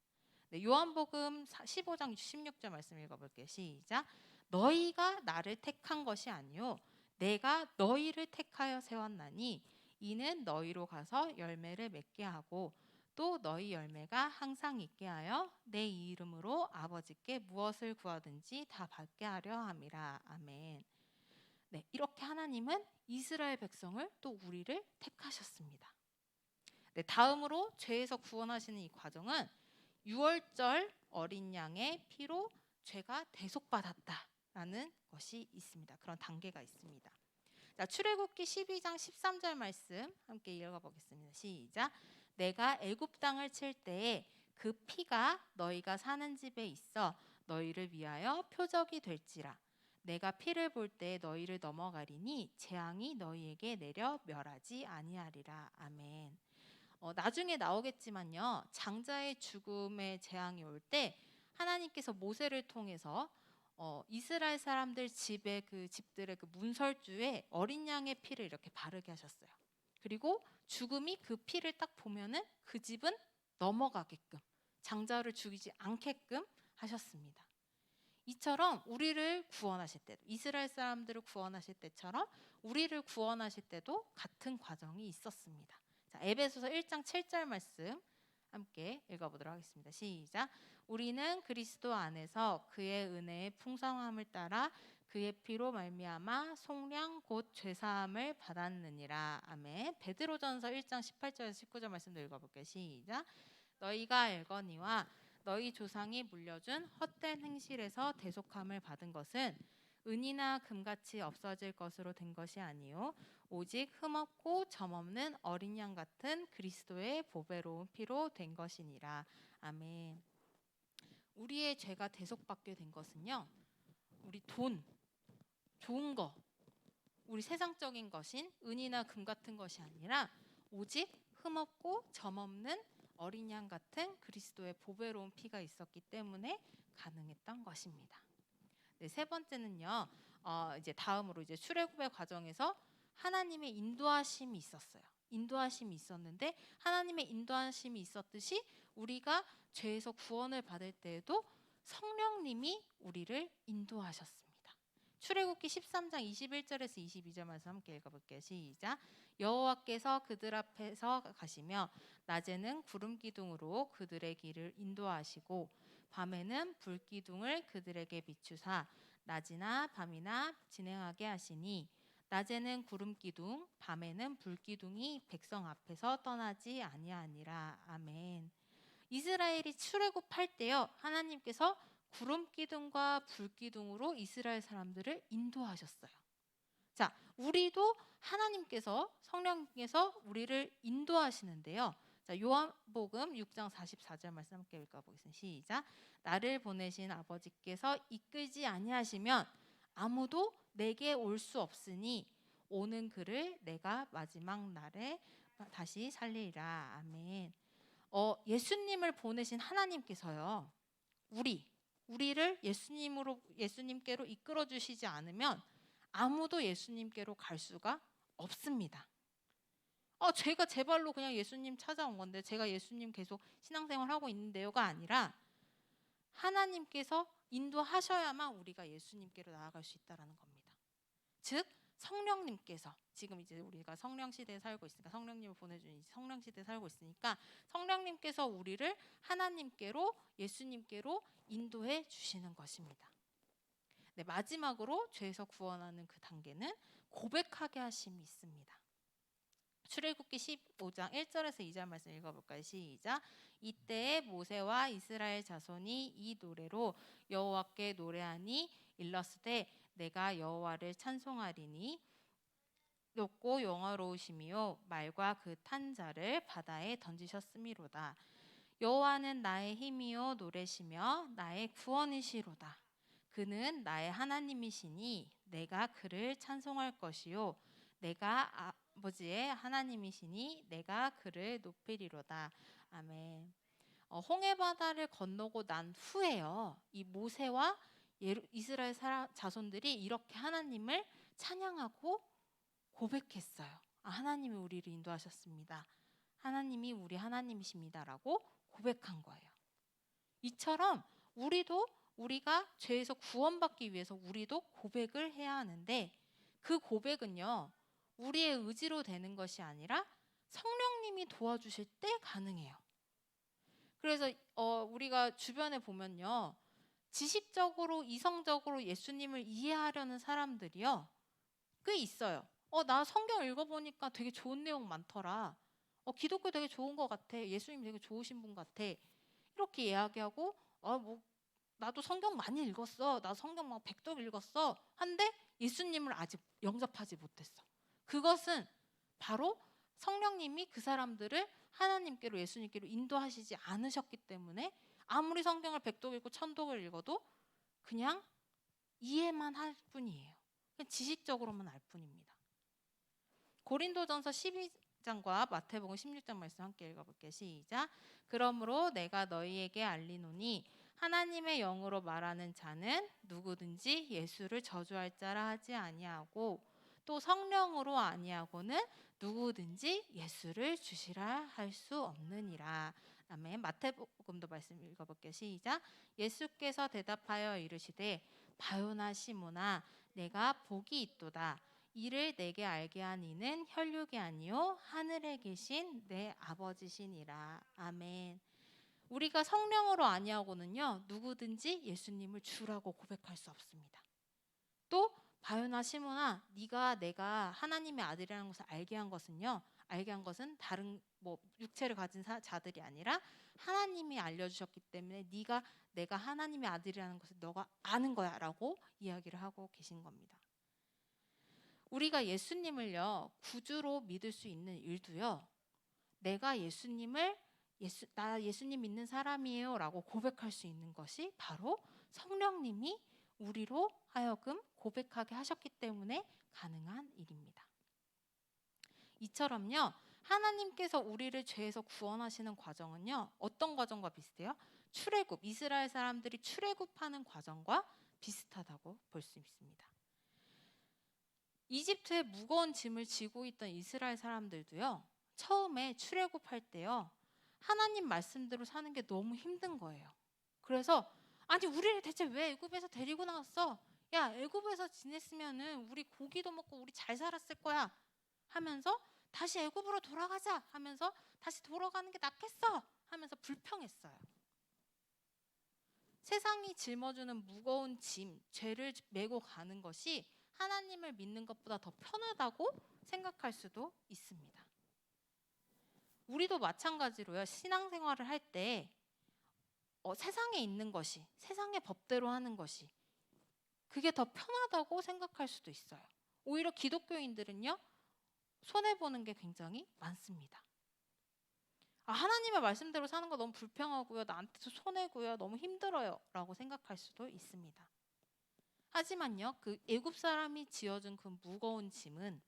네, 요한복음 15장 16절 말씀 읽어볼게요. 시작. 너희가 나를 택한 것이 아니요 내가 너희를 택하여 세웠나니 이는 너희로 가서 열매를 맺게 하고 또 너희 열매가 항상 있게 하여 내 이름으로 아버지께 무엇을 구하든지 다 받게 하려 함이라. 아멘. 네, 이렇게 하나님은 이스라엘 백성을 또 우리를 택하셨습니다. 네, 다음으로 죄에서 구원하시는 이 과정은 유월절 어린 양의 피로 죄가 대속받았다라는 것이 있습니다. 그런 단계가 있습니다. 자, 출애굽기 12장 13절 말씀 함께 읽어보겠습니다. 시작. 내가 애굽 땅을 칠 때에 그 피가 너희가 사는 집에 있어 너희를 위하여 표적이 될지라. 내가 피를 볼 때 너희를 넘어가리니 재앙이 너희에게 내려 멸하지 아니하리라. 아멘. 나중에 나오겠지만요. 장자의 죽음의 재앙이 올 때 하나님께서 모세를 통해서 이스라엘 사람들 집의 그 집들의 그 문설주에 어린 양의 피를 이렇게 바르게 하셨어요. 그리고 죽음이 그 피를 딱 보면은 그 집은 넘어가게끔 장자를 죽이지 않게끔 하셨습니다. 이처럼 우리를 구원하실 때도 이스라엘 사람들을 구원하실 때처럼 우리를 구원하실 때도 같은 과정이 있었습니다. 자, 에베소서 1장 7절 말씀 함께 읽어보도록 하겠습니다. 시작. 우리는 그리스도 안에서 그의 은혜의 풍성함을 따라 그의 피로 말미암아 속량 곧 죄사함을 받았느니라. 아멘. 베드로전서 1장 18절에서 19절 말씀도 읽어볼게요. 시작. 너희가 알거니와 너희 조상이 물려준 헛된 행실에서 대속함을 받은 것은 은이나 금같이 없어질 것으로 된 것이 아니요 오직 흠없고 점없는 어린 양 같은 그리스도의 보배로운 피로 된 것이니라. 아멘. 우리의 죄가 대속받게 된 것은요, 우리 돈, 좋은 거, 우리 세상적인 것인 은이나 금 같은 것이 아니라 오직 흠없고 점없는 어린 양 같은 그리스도의 보배로운 피가 있었기 때문에 가능했던 것입니다. 네, 세 번째는요, 이제 다음으로 이제 출애굽의 과정에서 하나님의 인도하심이 있었어요. 인도하심이 있었는데 하나님의 인도하심이 있었듯이 우리가 죄에서 구원을 받을 때에도 성령님이 우리를 인도하셨습니다. 출애굽기 13장 21절에서 22절 말씀 함께 읽어볼게요. 시작. 여호와께서 그들 앞에서 가시며 낮에는 구름 기둥으로 그들의 길을 인도하시고 밤에는 불 기둥을 그들에게 비추사 낮이나 밤이나 진행하게 하시니 낮에는 구름 기둥 밤에는 불 기둥이 백성 앞에서 떠나지 아니하니라. 아멘. 이스라엘이 출애굽할 때요, 하나님께서 구름 기둥과 불 기둥으로 이스라엘 사람들을 인도하셨어요. 자, 우리도 하나님께서 성령께서 우리를 인도하시는데요. 자, 요한복음 6장 44절 말씀 함께 읽어보겠습니다. 시작. 나를 보내신 아버지께서 이끌지 아니하시면 아무도 내게 올 수 없으니 오는 그를 내가 마지막 날에 다시 살리리라. 아멘. 예수님을 보내신 하나님께서요, 우리를 예수님께로 이끌어 주시지 않으면 아무도 예수님께로 갈 수가 없습니다. 제가 제 발로 그냥 예수님 찾아온 건데 제가 예수님 계속 신앙생활 하고 있는데요가 아니라 하나님께서 인도하셔야만 우리가 예수님께로 나아갈 수 있다라는 겁니다. 즉 성령님께서 지금 이제 우리가 성령 시대에 살고 있으니까 성령님을 보내준 성령 시대에 살고 있으니까 성령님께서 우리를 하나님께로 예수님께로 인도해 주시는 것입니다. 네, 마지막으로 죄에서 구원하는 그 단계는 고백하게 하심이 있습니다. 출애굽기 15장 1절에서 2절 말씀 읽어볼까요? 시작. 이때에 모세와 이스라엘 자손이 이 노래로 여호와께 노래하니 일렀으되 내가 여호와를 찬송하리니 높고 영화로우시미요 말과 그 탄 자를 바다에 던지셨음이로다. 여호와는 나의 힘이요 노래시며 나의 구원이시로다. 그는 나의 하나님이시니 내가 그를 찬송할 것이요 내가 아버지의 하나님이시니 내가 그를 높이리로다. 아멘. 홍해 바다를 건너고 난 후에요. 이 모세와 이스라엘 자손들이 이렇게 하나님을 찬양하고 고백했어요. 하나님이 우리를 인도하셨습니다. 하나님이 우리 하나님이십니다라고 고백한 거예요. 이처럼 우리가 죄에서 구원받기 위해서 우리도 고백을 해야 하는데 그 고백은요. 우리의 의지로 되는 것이 아니라 성령님이 도와주실 때 가능해요. 그래서 우리가 주변에 보면요. 지식적으로 이성적으로 예수님을 이해하려는 사람들이요. 꽤 있어요. 나 성경 읽어보니까 되게 좋은 내용 많더라. 기독교 되게 좋은 것 같아. 예수님 되게 좋으신 분 같아. 이렇게 이야기하고 나도 성경 많이 읽었어. 나 성경 막 100독 읽었어. 한데 예수님을 아직 영접하지 못했어. 그것은 바로 성령님이 그 사람들을 하나님께로 예수님께로 인도하시지 않으셨기 때문에 아무리 성경을 100독 읽고 1000독을 읽어도 그냥 이해만 할 뿐이에요. 그냥 지식적으로만 알 뿐입니다. 고린도전서 12장과 마태복음 16장 말씀 함께 읽어볼게요. 시작. 그러므로 내가 너희에게 알리노니 하나님의 영으로 말하는 자는 누구든지 예수를 저주할 자라 하지 아니하고 또 성령으로 아니하고는 누구든지 예수를 주시라 할 수 없느니라. 아멘. 마태복음도 말씀 읽어볼게요. 시작. 예수께서 대답하여 이르시되 바요나 시몬아 내가 복이 있도다. 이를 내게 알게 한 이는 혈육이 아니요 하늘에 계신 내 아버지시니라. 아멘. 우리가 성령으로 아니하고는요 누구든지 예수님을 주라고 고백할 수 없습니다. 또 바요나 시몬아 내가 하나님의 아들이라는 것을 알게 한 것은 다른 육체를 가진 자들이 아니라 하나님이 알려주셨기 때문에 내가 하나님의 아들이라는 것을 너가 아는 거야 라고 이야기를 하고 계신 겁니다. 우리가 예수님을요 구주로 믿을 수 있는 일도요 내가 나 예수님 믿는 사람이에요 라고 고백할 수 있는 것이 바로 성령님이 우리로 하여금 고백하게 하셨기 때문에 가능한 일입니다. 이처럼요 하나님께서 우리를 죄에서 구원하시는 과정은요 어떤 과정과 비슷해요? 출애굽, 이스라엘 사람들이 출애굽하는 과정과 비슷하다고 볼 수 있습니다. 이집트의 무거운 짐을 지고 있던 이스라엘 사람들도요 처음에 출애굽할 때요 하나님 말씀대로 사는 게 너무 힘든 거예요. 그래서 아니 우리를 대체 왜 애굽에서 데리고 나왔어? 야 애굽에서 지냈으면은 우리 고기도 먹고 우리 잘 살았을 거야 하면서 다시 애굽으로 돌아가자 하면서 다시 돌아가는 게 낫겠어 하면서 불평했어요. 세상이 짊어주는 무거운 짐, 죄를 메고 가는 것이 하나님을 믿는 것보다 더 편하다고 생각할 수도 있습니다. 우리도 마찬가지로요. 신앙생활을 할 때 세상에 있는 것이, 세상의 법대로 하는 것이 그게 더 편하다고 생각할 수도 있어요. 오히려 기독교인들은요. 손해보는 게 굉장히 많습니다. 하나님의 말씀대로 사는 거 너무 불평하고요. 나한테도 손해고요. 너무 힘들어요. 라고 생각할 수도 있습니다. 하지만요. 그 애굽 사람이 지어준 그 무거운 짐은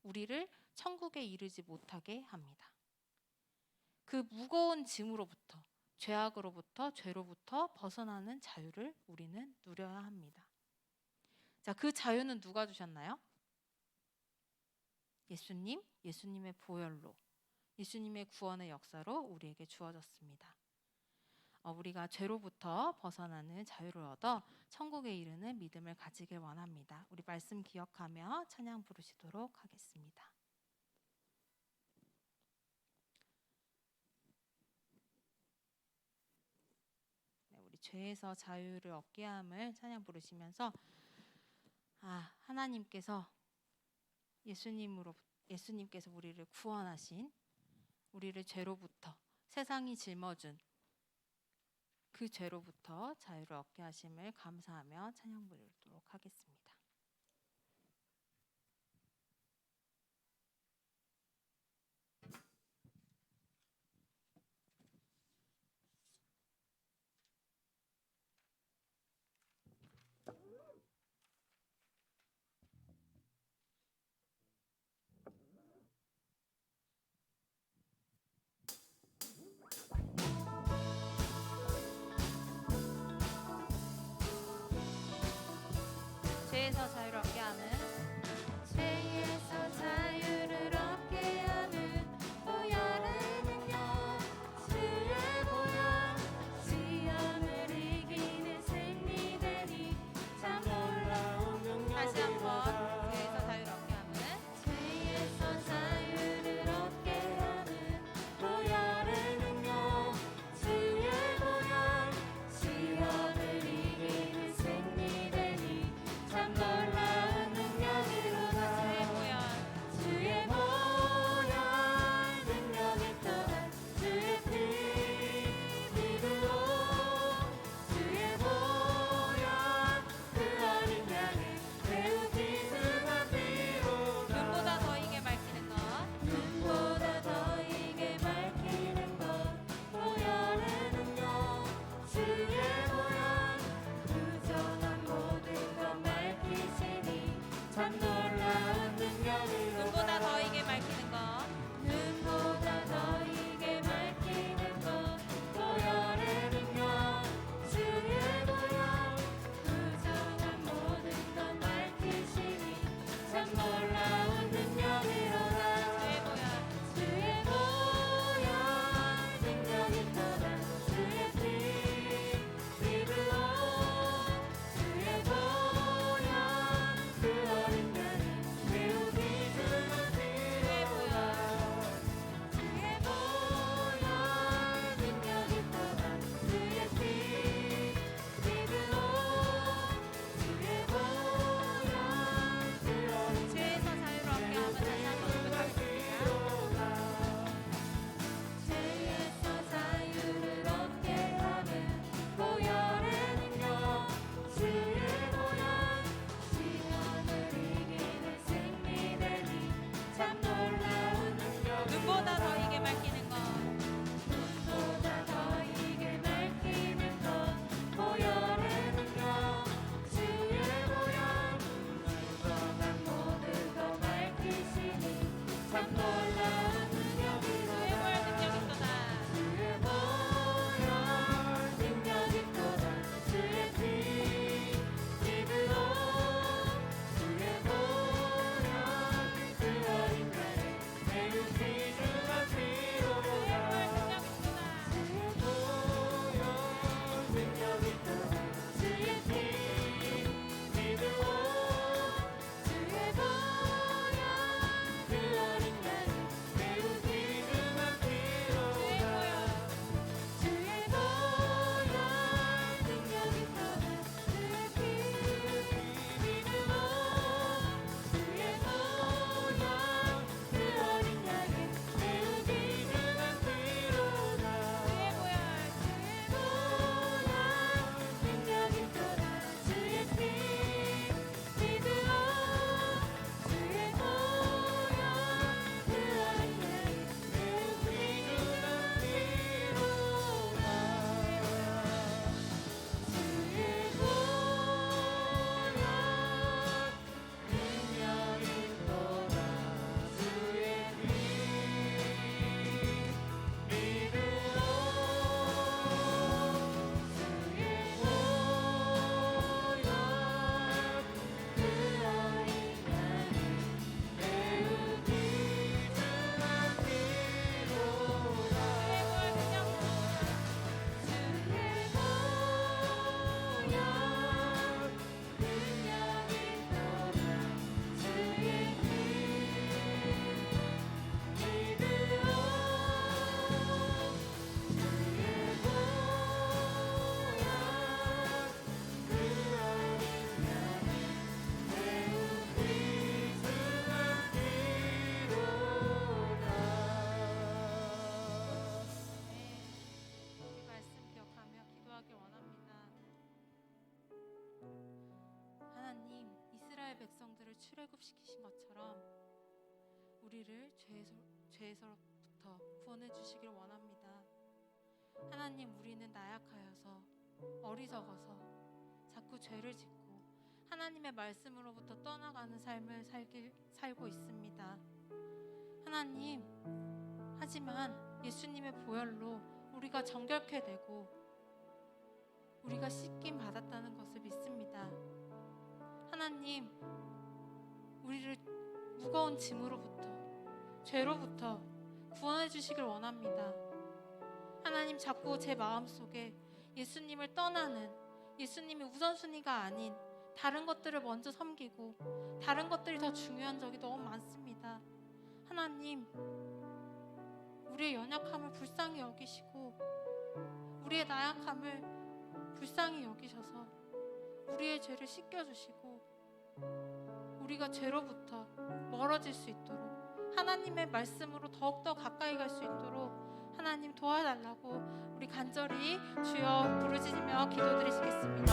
우리를 천국에 이르지 못하게 합니다. 그 무거운 짐으로부터 죄로부터 벗어나는 자유를 우리는 누려야 합니다. 자, 그 자유는 누가 주셨나요? 예수님의 보혈로, 예수님의 구원의 역사로 우리에게 주어졌습니다. 우리가 죄로부터 벗어나는 자유를 얻어 천국에 이르는 믿음을 가지길 원합니다. 우리 말씀 기억하며 찬양 부르시도록 하겠습니다. 우리 죄에서 자유를 얻게 함을 찬양 부르시면서 하나님께서 예수님께서 우리를 구원하신 우리를 죄로부터 세상이 짊어준 그 죄로부터 자유를 얻게 하심을 감사하며 찬양 부르도록 하겠습니다. 죄에서 자유를 얻게 하는 죄에서 자유를 얻게 하는 보혈의 능력 주의 보혈 시험을 이기는 승리되니 참 놀라운 능력이 다시 한번 죄에서 자유를 얻게 하는 죄에서 자유를 얻게 하는 보혈의 능력 주의 보혈 시험을 이기는 승리되니 참 놀라운 능력이로다 주의 보혈 능력이 떠난 주의 피 믿으로 주의 보혈 그 어린 양의 매우 비스한 피로 눈보다 더 이게 밝히는 것 눈보다 더 이게 밝히는 것 보혈의 능력 주의 보혈 부정한 모든 것 밝히시니 참 놀라운 능력이 눈보다 더 이게 밝히는 것 눈보다 더 이게 밝히는 것 보혈의 능력 주의 보혈 부정한 모든 것 밝히시니 참 놀라운 능력이로다 주의 보혈 능력이 떠난 주의 피 믿으로 주의 보혈 그 어린 양의 매우 비스한 피로다 주의 보혈 능력이 떠난 주의 피 믿으로 주의 보혈 그 어린 죄에서 자유를 얻게 하면 다시 한번 고백하겠습니다. 죄에서 자유를 얻게 하는 보혈의 능력 주의 보혈 시험을 이기는 승리되니 참 놀라운 능력 눈보다 더 이게 밝히는 것 눈보다 더 이게 밝히는 것 보혈의 능력 주의 보혈 부정한 모든 것 밝히시니 참 놀라운 능력이로다 주의 보혈 능력이 떠난 주의 피 믿으로 주의 보혈 그 어린 양의 매우 비스한 피로다 주의 보혈 능력이 떠난 주의 피 믿으로 주의 보혈 그 어린 양의 매우 비스한 피로다 주의 보혈 능력이 떠난 주의 피 믿으로 주의 보혈 그 어린 양의 매우 비스한 피로다 주의 보혈 능력이 떠난 주의 피 믿으로 주의 보혈 그 어린 양의 매우 비스한 피로다 주의 보혈 능력이 떠난 주의 피 믿으로 주의 보혈 그 어린 양의 매우 비스한 피로다 주의 보혈 능력이 떠난 주의 피 믿으로 주의 보혈 그 어린 양의 매우 비스한 피로다 이 말씀 기억하며 기도하길 원합니다. 하나님, 이스라엘 백성들을 출애굽시키신 것처럼 우리를 죄에서부터 구원해 주시길 원합니다. 하나님, 우리는 나약하여서 어리석어서 자꾸 죄를 짓고 하나님의 말씀으로부터 떠나가는 삶을 살고 있습니다. 하나님, 하지만 예수님의 보혈로 우리가 정결케 되고 우리가 씻김 받았다는 것을 믿습니다. 하나님, 우리를 무거운 짐으로부터, 죄로부터 구원해 주시길 원합니다. 하나님, 자꾸 제 마음속에 예수님을 떠나는, 예수님이 우선순위가 아닌 다른 것들을 먼저 섬기고 다른 것들이 더 중요한 적이 너무 많습니다. 하나님, 우리의 연약함을 불쌍히 여기시고 우리의 나약함을 불쌍히 여기셔서 우리의 죄를 씻겨주시고 우리가 죄로부터 멀어질 수 있도록, 하나님의 말씀으로 더욱더 가까이 갈 수 있도록 하나님 도와달라고 우리 간절히 주여 부르짖으며 기도드리시겠습니다.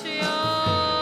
주여.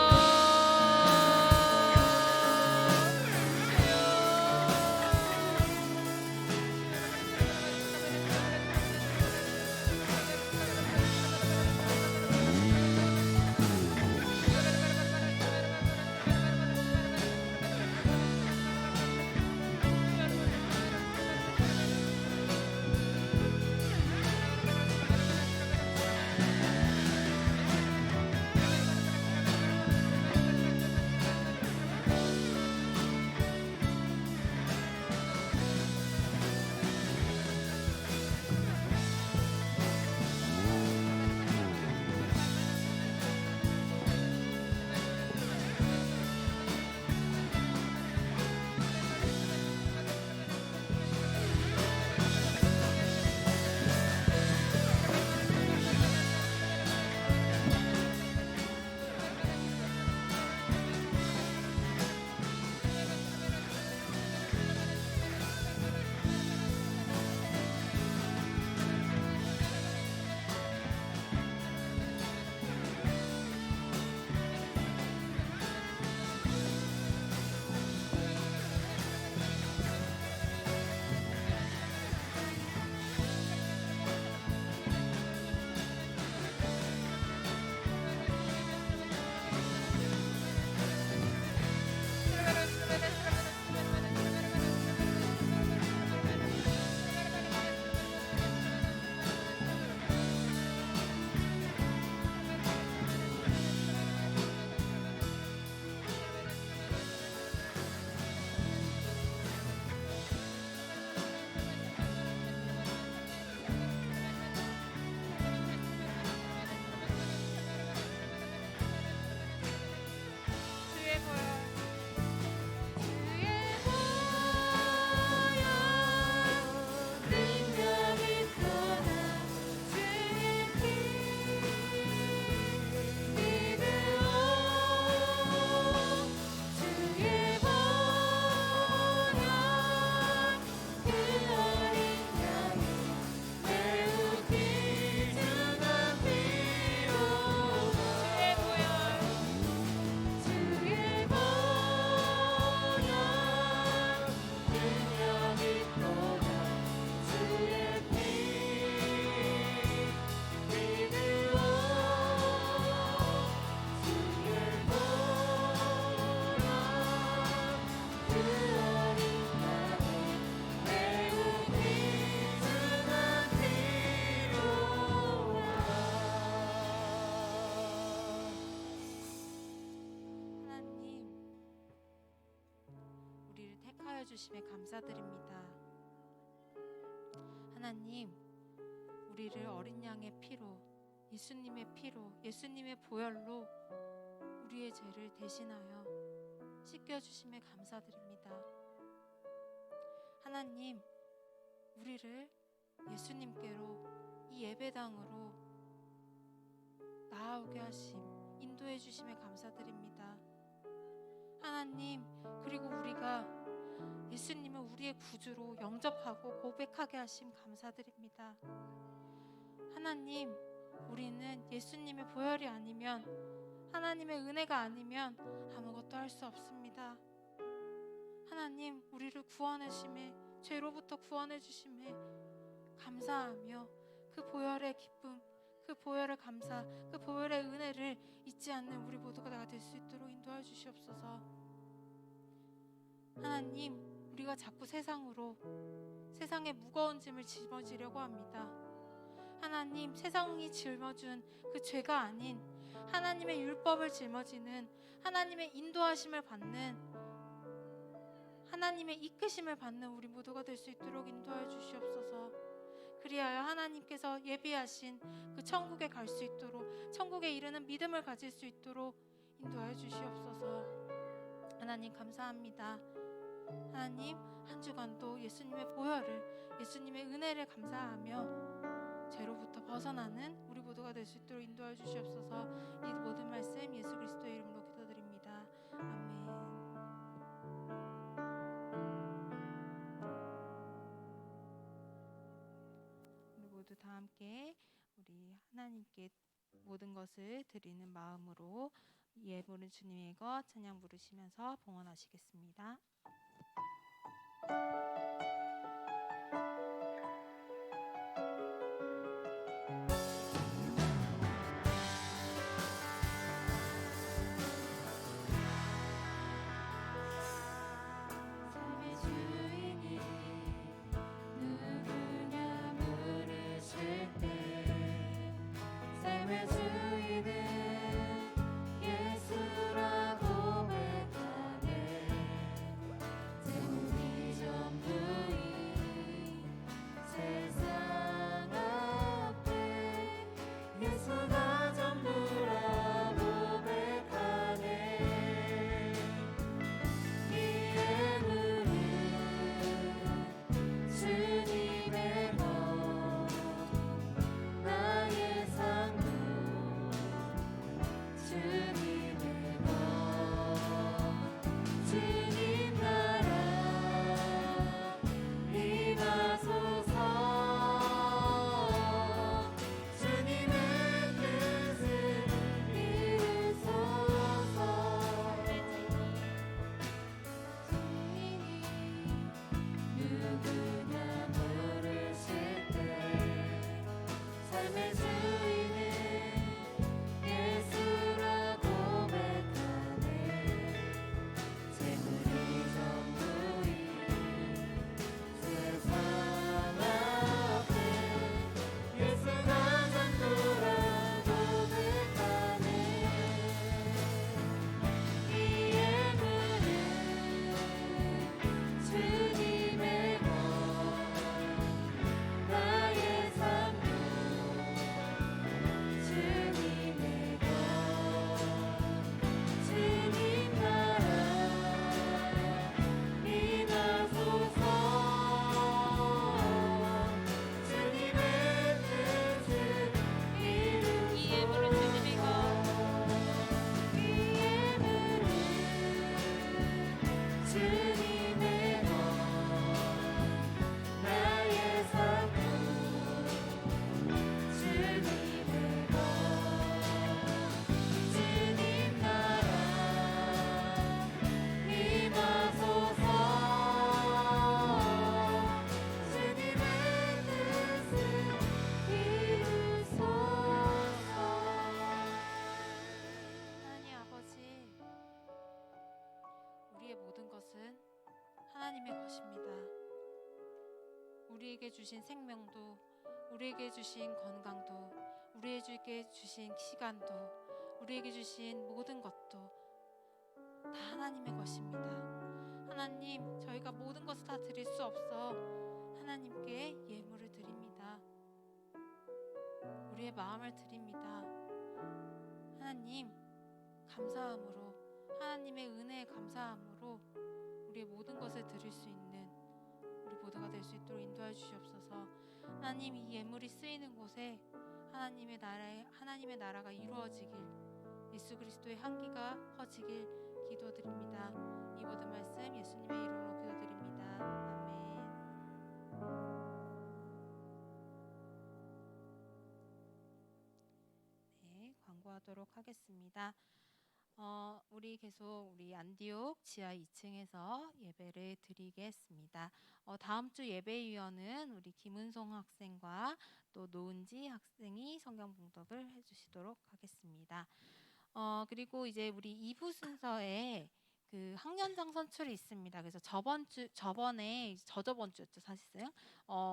주심에 감사드립니다. 하나님, 우리를 어린 양의 피로, 예수님의 피로, 예수님의 보혈로 우리의 죄를 대신하여 씻겨주심에 감사드립니다. 하나님, 우리를 예수님께로, 이 예배당으로 나아오게 하심, 인도해 주심에 감사드립니다. 하나님, 그리고 우리가 예수님을 우리의 구주로 영접하고 고백하게 하심 감사드립니다. 하나님, 우리는 예수님의 보혈이 아니면, 하나님의 은혜가 아니면 아무것도 할 수 없습니다. 하나님, 우리를 구원해 주심에, 죄로부터 구원해 주심에 감사하며 그 보혈의 기쁨, 그 보혈의 감사, 그 보혈의 은혜를 잊지 않는 우리 모두가 될 수 있도록 인도해 주시옵소서. 하나님, 우리가 자꾸 세상의 무거운 짐을 짊어지려고 합니다. 하나님, 세상이 짊어준 그 죄가 아닌 하나님의 율법을 짊어지는 하나님의 인도하심을 받는 하나님의 이끄심을 받는 우리 모두가 될 수 있도록 인도하여 주시옵소서. 그리하여 하나님께서 예비하신 그 천국에 갈 수 있도록 천국에 이르는 믿음을 가질 수 있도록 인도하여 주시옵소서. 하나님 감사합니다. 하나님 한 주간도 예수님의 보혈을 예수님의 은혜를 감사하며 죄로부터 벗어나는 우리 모두가 될 수 있도록 인도하여 주시옵소서. 이 모든 말씀 예수 그리스도의 이름으로 기도드립니다. 아멘. 우리 모두 다 함께 우리 하나님께 모든 것을 드리는 마음으로 예물은 주님의 것 찬양 부르시면서 봉헌하시겠습니다. 삶의 주인이 누구냐 물으실 때 삶의 주인은 예수라 고백하네. 우리 전부인 세상 앞에 예수가 전부라 고백하네. 이 예물은 주님의 것 나의 삶도 주님의 것 주님 나라 임하소서. 주님의 뜻을 이루소서. 주님이 누구냐 물으실 때 삶의 주인은 예수라 고백하네. 재물이 전부인 세상 앞에 예수가 전부라 고백하네. 이 예물은 주님의 것 나의 삶도 주님의 것 주님 나라 임하소서. 주님의 뜻을 이루소서. 이 예물은 주님의 것 이 예물은 주님의 것 나의 삶도 주님의 것 주님 나라 임하소서. 주님의 뜻을 이루소서. 하나님 아버지, 우리의 모든 것은 하나님의 것입니다. 우리에게 주신 생명도, 우리에게 주신 건강도, 우리에게 주신 시간도, 우리에게 주신 모든 것도 다 하나님의 것입니다. 하나님, 저희가 모든 것을 다 드릴 수 없어 하나님께 예물을 드립니다. 우리의 마음을 드립니다. 하나님, 감사함으로, 하나님의 은혜에 감사함으로 우리의 모든 것을 드릴 수 있는 우리 모두가 될 수 있도록 인도해 주시옵소서. 하나님, 이 예물이 쓰이는 곳에 하나님의 나라가 이루어지길, 예수 그리스도의 향기가 퍼지길 기도드립니다. 이 모든 말씀 예수님의 이름으로 기도드립니다. 아멘. 네, 광고하도록 하겠습니다. 우리 계속 우리 안디옥 지하 2층에서 예배를 드리겠습니다. 다음 주 예배위원은 우리 김은송 학생과 또 노은지 학생이 성경 봉독을 해주시도록 하겠습니다. 그리고 이제 우리 2부 순서에 그 학년장 선출이 있습니다. 그래서 저번에 저저번 주였죠 사실상.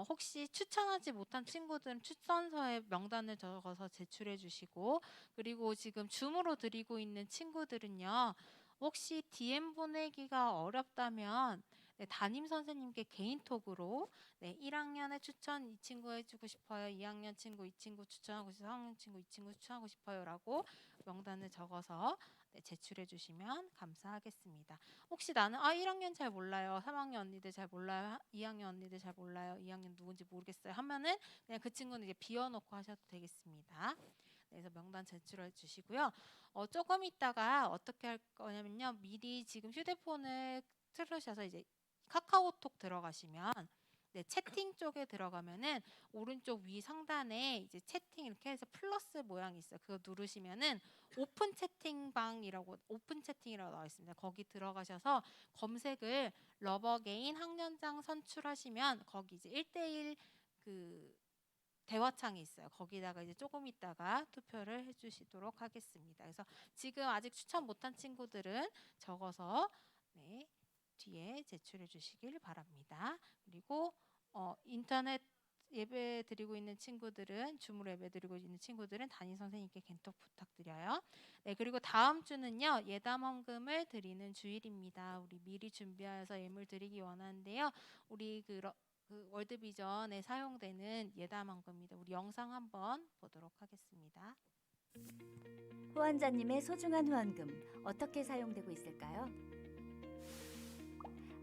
혹시 추천하지 못한 친구들은 추천서에 명단을 적어서 제출해 주시고, 그리고 지금 줌으로 드리고 있는 친구들은요, 혹시 DM 보내기가 어렵다면 네, 담임 선생님께 개인톡으로 네, 1학년에 추천 이 친구 해주고 싶어요. 2학년 친구 이 친구 추천하고 싶어요. 3학년 친구 이 친구 추천하고 싶어요라고 명단을 적어서 네, 제출해 주시면 감사하겠습니다. 혹시 나는 1학년 잘 몰라요. 3학년 언니들 잘 몰라요. 2학년 언니들 잘 몰라요. 2학년 누군지 모르겠어요. 하면은 그냥 그 친구는 이제 비워놓고 하셔도 되겠습니다. 네, 그래서 명단 제출해 주시고요. 조금 있다가 어떻게 할 거냐면요. 미리 지금 휴대폰을 틀으셔서 이제 카카오톡 들어가시면 네, 채팅 쪽에 들어가면은 오른쪽 위 상단에 이제 채팅 이렇게 해서 플러스 모양이 있어요. 그거 누르시면은 오픈 채팅방이라고 나와 있습니다. 거기 들어가셔서 검색을 러버게인 학년장 선출하시면 거기 이제 1대1 그 대화창이 있어요. 거기다가 이제 조금 있다가 투표를 해주시도록 하겠습니다. 그래서 지금 아직 추천 못한 친구들은 적어서 네, 뒤에 제출해 주시길 바랍니다. 그리고 인터넷 예배 드리고 있는 친구들은 줌으로 예배 드리고 있는 친구들은 담임 선생님께 겐톡 부탁드려요. 네, 그리고 다음 주는요 예담 헌금을 드리는 주일입니다. 우리 미리 준비하여서 예물 드리기 원하는데요. 우리 그 월드비전에 사용되는 예담 헌금입니다. 우리 영상 한번 보도록 하겠습니다. 후원자님의 소중한 후원금 어떻게 사용되고 있을까요?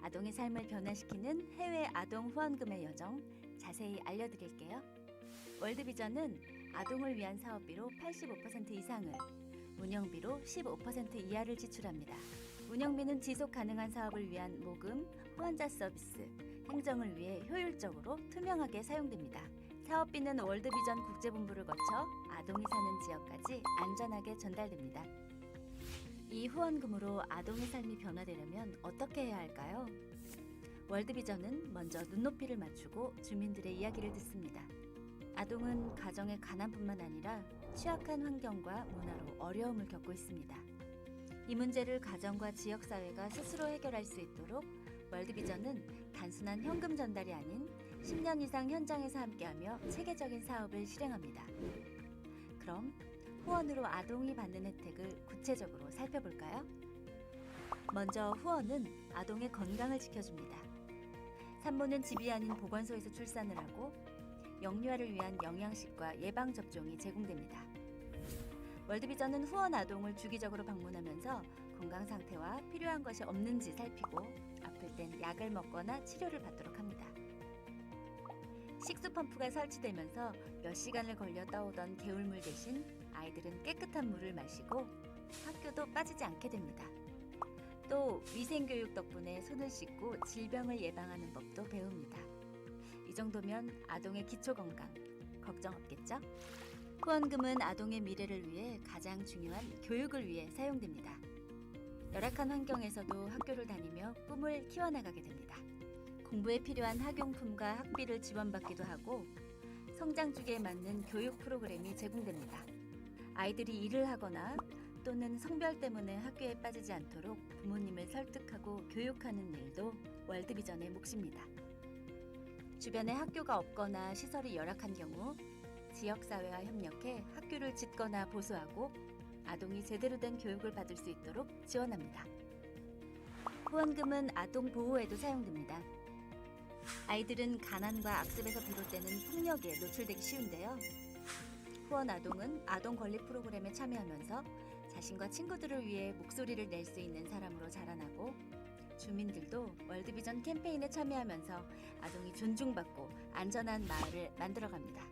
아동의 삶을 변화시키는 해외 아동 후원금의 여정 자세히 알려드릴게요. 월드비전은 아동을 위한 사업비로 85% 이상을, 운영비로 15% 이하를 지출합니다. 운영비는 지속 가능한 사업을 위한 모금, 후원자 서비스, 행정을 위해 효율적으로 투명하게 사용됩니다. 사업비는 월드비전 국제본부를 거쳐 아동이 사는 지역까지 안전하게 전달됩니다. 이 후원금으로 아동의 삶이 변화되려면 어떻게 해야 할까요? 월드비전은 먼저 눈높이를 맞추고 주민들의 이야기를 듣습니다. 아동은 가정의 가난뿐만 아니라 취약한 환경과 문화로 어려움을 겪고 있습니다. 이 문제를 가정과 지역사회가 스스로 해결할 수 있도록 월드비전은 단순한 현금 전달이 아닌 10년 이상 현장에서 함께하며 체계적인 사업을 실행합니다. 그럼 후원으로 아동이 받는 혜택을 구체적으로 살펴볼까요? 먼저 후원은 아동의 건강을 지켜줍니다. 산모는 집이 아닌 보건소에서 출산을 하고 영유아를 위한 영양식과 예방접종이 제공됩니다. 월드비전은 후원 아동을 주기적으로 방문하면서 건강 상태와 필요한 것이 없는지 살피고 아플 땐 약을 먹거나 치료를 받도록 합니다. 식수 펌프가 설치되면서 몇 시간을 걸려 떠오던 개울물 대신 아이들은 깨끗한 물을 마시고 학교도 빠지지 않게 됩니다. 또 위생교육 덕분에 손을 씻고 질병을 예방하는 법도 배웁니다. 이 정도면 아동의 기초건강 걱정 없겠죠? 후원금은 아동의 미래를 위해 가장 중요한 교육을 위해 사용됩니다. 열악한 환경에서도 학교를 다니며 꿈을 키워나가게 됩니다. 공부에 필요한 학용품과 학비를 지원받기도 하고 성장 주기에 맞는 교육 프로그램이 제공됩니다. 아이들이 일을 하거나 또는 성별 때문에 학교에 빠지지 않도록 부모님을 설득하고 교육하는 일도 월드비전의 몫입니다. 주변에 학교가 없거나 시설이 열악한 경우 지역사회와 협력해 학교를 짓거나 보수하고 아동이 제대로 된 교육을 받을 수 있도록 지원합니다. 후원금은 아동 보호에도 사용됩니다. 아이들은 가난과 악습에서 비롯되는 폭력에 노출되기 쉬운데요. 후원 아동은 아동 권리 프로그램에 참여하면서 자신과 친구들을 위해 목소리를 낼 수 있는 사람으로 자라나고 주민들도 월드비전 캠페인에 참여하면서 아동이 존중받고 안전한 마을을 만들어갑니다.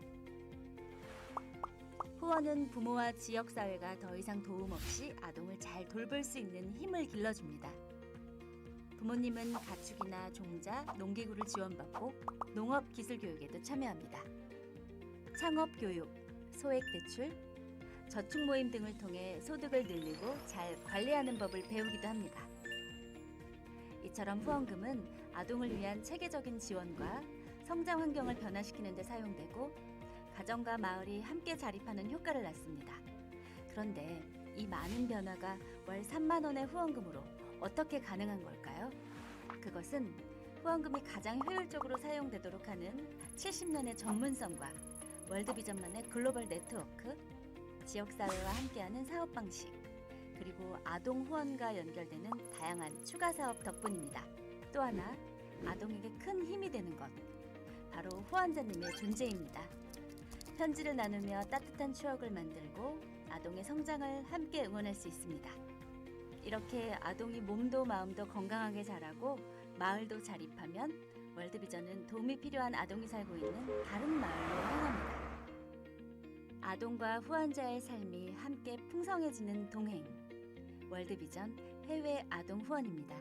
후원은 부모와 지역사회가 더 이상 도움 없이 아동을 잘 돌볼 수 있는 힘을 길러줍니다. 부모님은 가축이나 종자, 농기구를 지원받고 농업기술교육에도 참여합니다. 창업교육, 소액대출, 저축모임 등을 통해 소득을 늘리고 잘 관리하는 법을 배우기도 합니다. 이처럼 후원금은 아동을 위한 체계적인 지원과 성장 환경을 변화시키는 데 사용되고 가정과 마을이 함께 자립하는 효과를 낳습니다. 그런데 이 많은 변화가 월 3만 원의 후원금으로 어떻게 가능한 걸까요? 그것은 후원금이 가장 효율적으로 사용되도록 하는 70년의 전문성과 월드비전만의 글로벌 네트워크, 지역사회와 함께하는 사업 방식, 그리고 아동 후원과 연결되는 다양한 추가 사업 덕분입니다. 또 하나, 아동에게 큰 힘이 되는 것, 바로 후원자님의 존재입니다. 편지를 나누며 따뜻한 추억을 만들고 아동의 성장을 함께 응원할 수 있습니다. 이렇게 아동이 몸도 마음도 건강하게 자라고 마을도 자립하면 월드비전은 도움이 필요한 아동이 살고 있는 다른 마을로 향합니다. 아동과 후원자의 삶이 함께 풍성해지는 동행, 월드비전 해외 아동 후원입니다.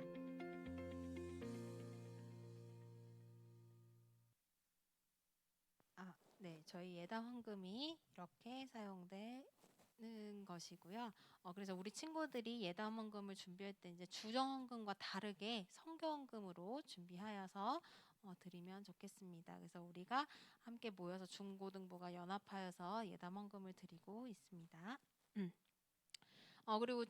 네, 저희 예당 헌금이 이렇게 사용되는 것이고요. 그래서 우리 친구들이 예당 헌금을 준비할 때 이제 주정 헌금과 다르게 성교 헌금으로 준비하여서 드리면 좋겠습니다. 그래서 우리가 함께 모여서 중고등부가 연합하여서 예당 헌금을 드리고 있습니다. 그리고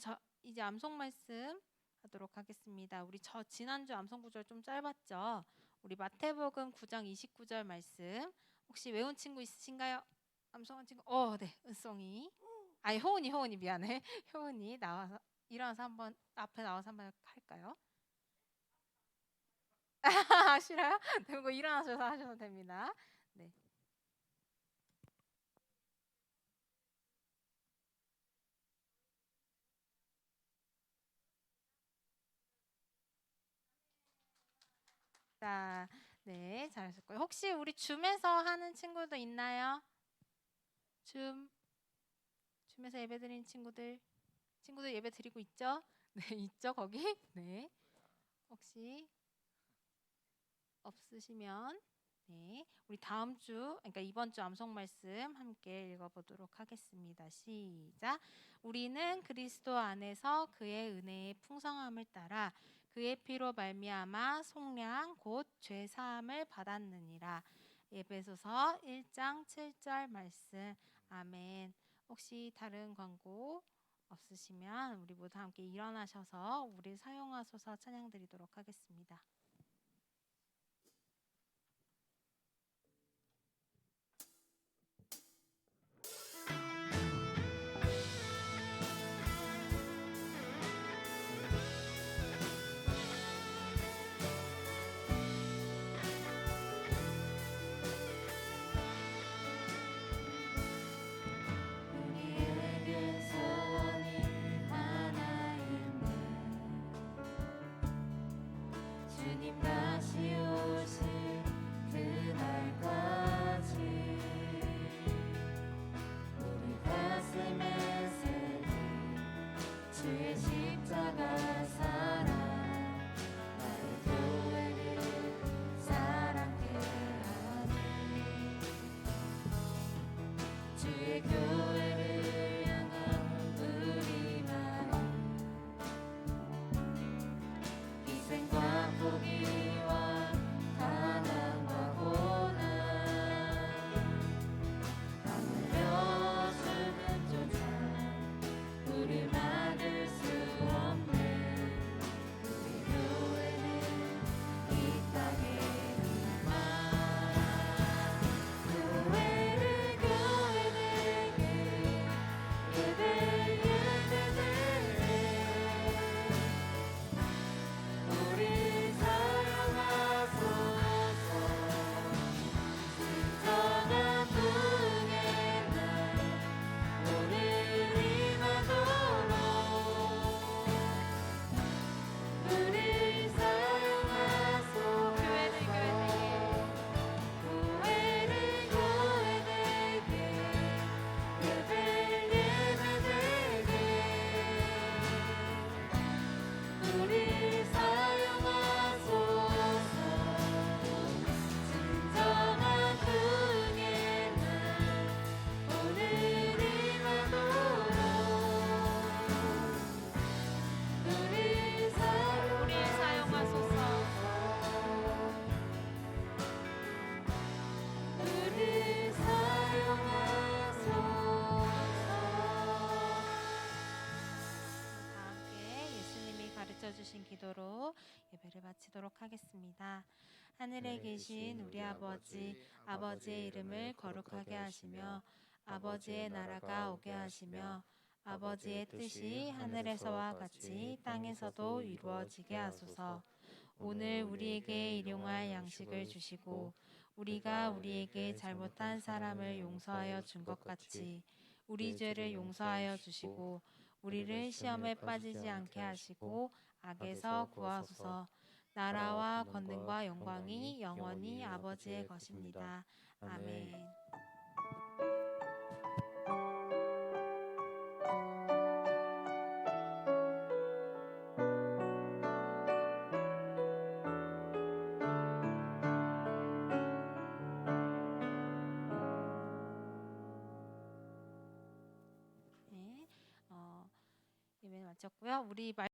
이제 암송 말씀 하도록 하겠습니다. 우리 지난주 암송 구절 좀 짧았죠? 우리 마태복음 9장 29절 말씀 혹시 외운 친구 있으신가요? 암송한 친구? 네, 은송이. 아니, 효은이 미안해. 효은이 나와서 일어나서 한번 앞에 나와서 한번 할까요? 싫어요? 그리고 일어나셔서 하셔도 됩니다. 네. 자, 네, 잘하셨고요. 혹시 우리 줌에서 하는 친구도 있나요? 줌에서 예배 드리는 친구들 예배 드리고 있죠? 네, 있죠, 거기? 네. 혹시 없으시면 네, 우리 다음 주, 그러니까 이번 주 암송 말씀 함께 읽어보도록 하겠습니다. 시작. 우리는 그리스도 안에서 그의 은혜의 풍성함을 따라 그의 피로 말미암아 속량 곧 죄 사함을 받았느니라. 에베소서 1장 7절 말씀. 아멘. 혹시 다른 광고 없으시면 우리 모두 함께 일어나셔서 우리 사용하소서 찬양 드리도록 하겠습니다. 주님 다시 오실 그날까지 우리 가슴에 새긴 주의 십자가 사랑 나의 교회를 사랑케 하네. 주의 교회를 향한 우리 마음 희생과 포기와 가난과 고난 주신 기도로 예배를 마치도록 하겠습니다. 하늘에 계신 우리 아버지, 아버지의 이름을 거룩하게 하시며 아버지의 나라가 오게 하시며 아버지의 뜻이 하늘에서와 같이 땅에서도 이루어지게 하소서. 오늘 우리에게 일용할 양식을 주시고 우리가 우리에게 잘못한 사람을 용서하여 준 것 같이 우리 죄를 용서하여 주시고 우리를 시험에 빠지지 않게 하시고 악에서 구하소서. 나라와 권능과 영광이 영원히 아버지의 것입니다. 아멘. 네, 예배 마쳤고요. 우리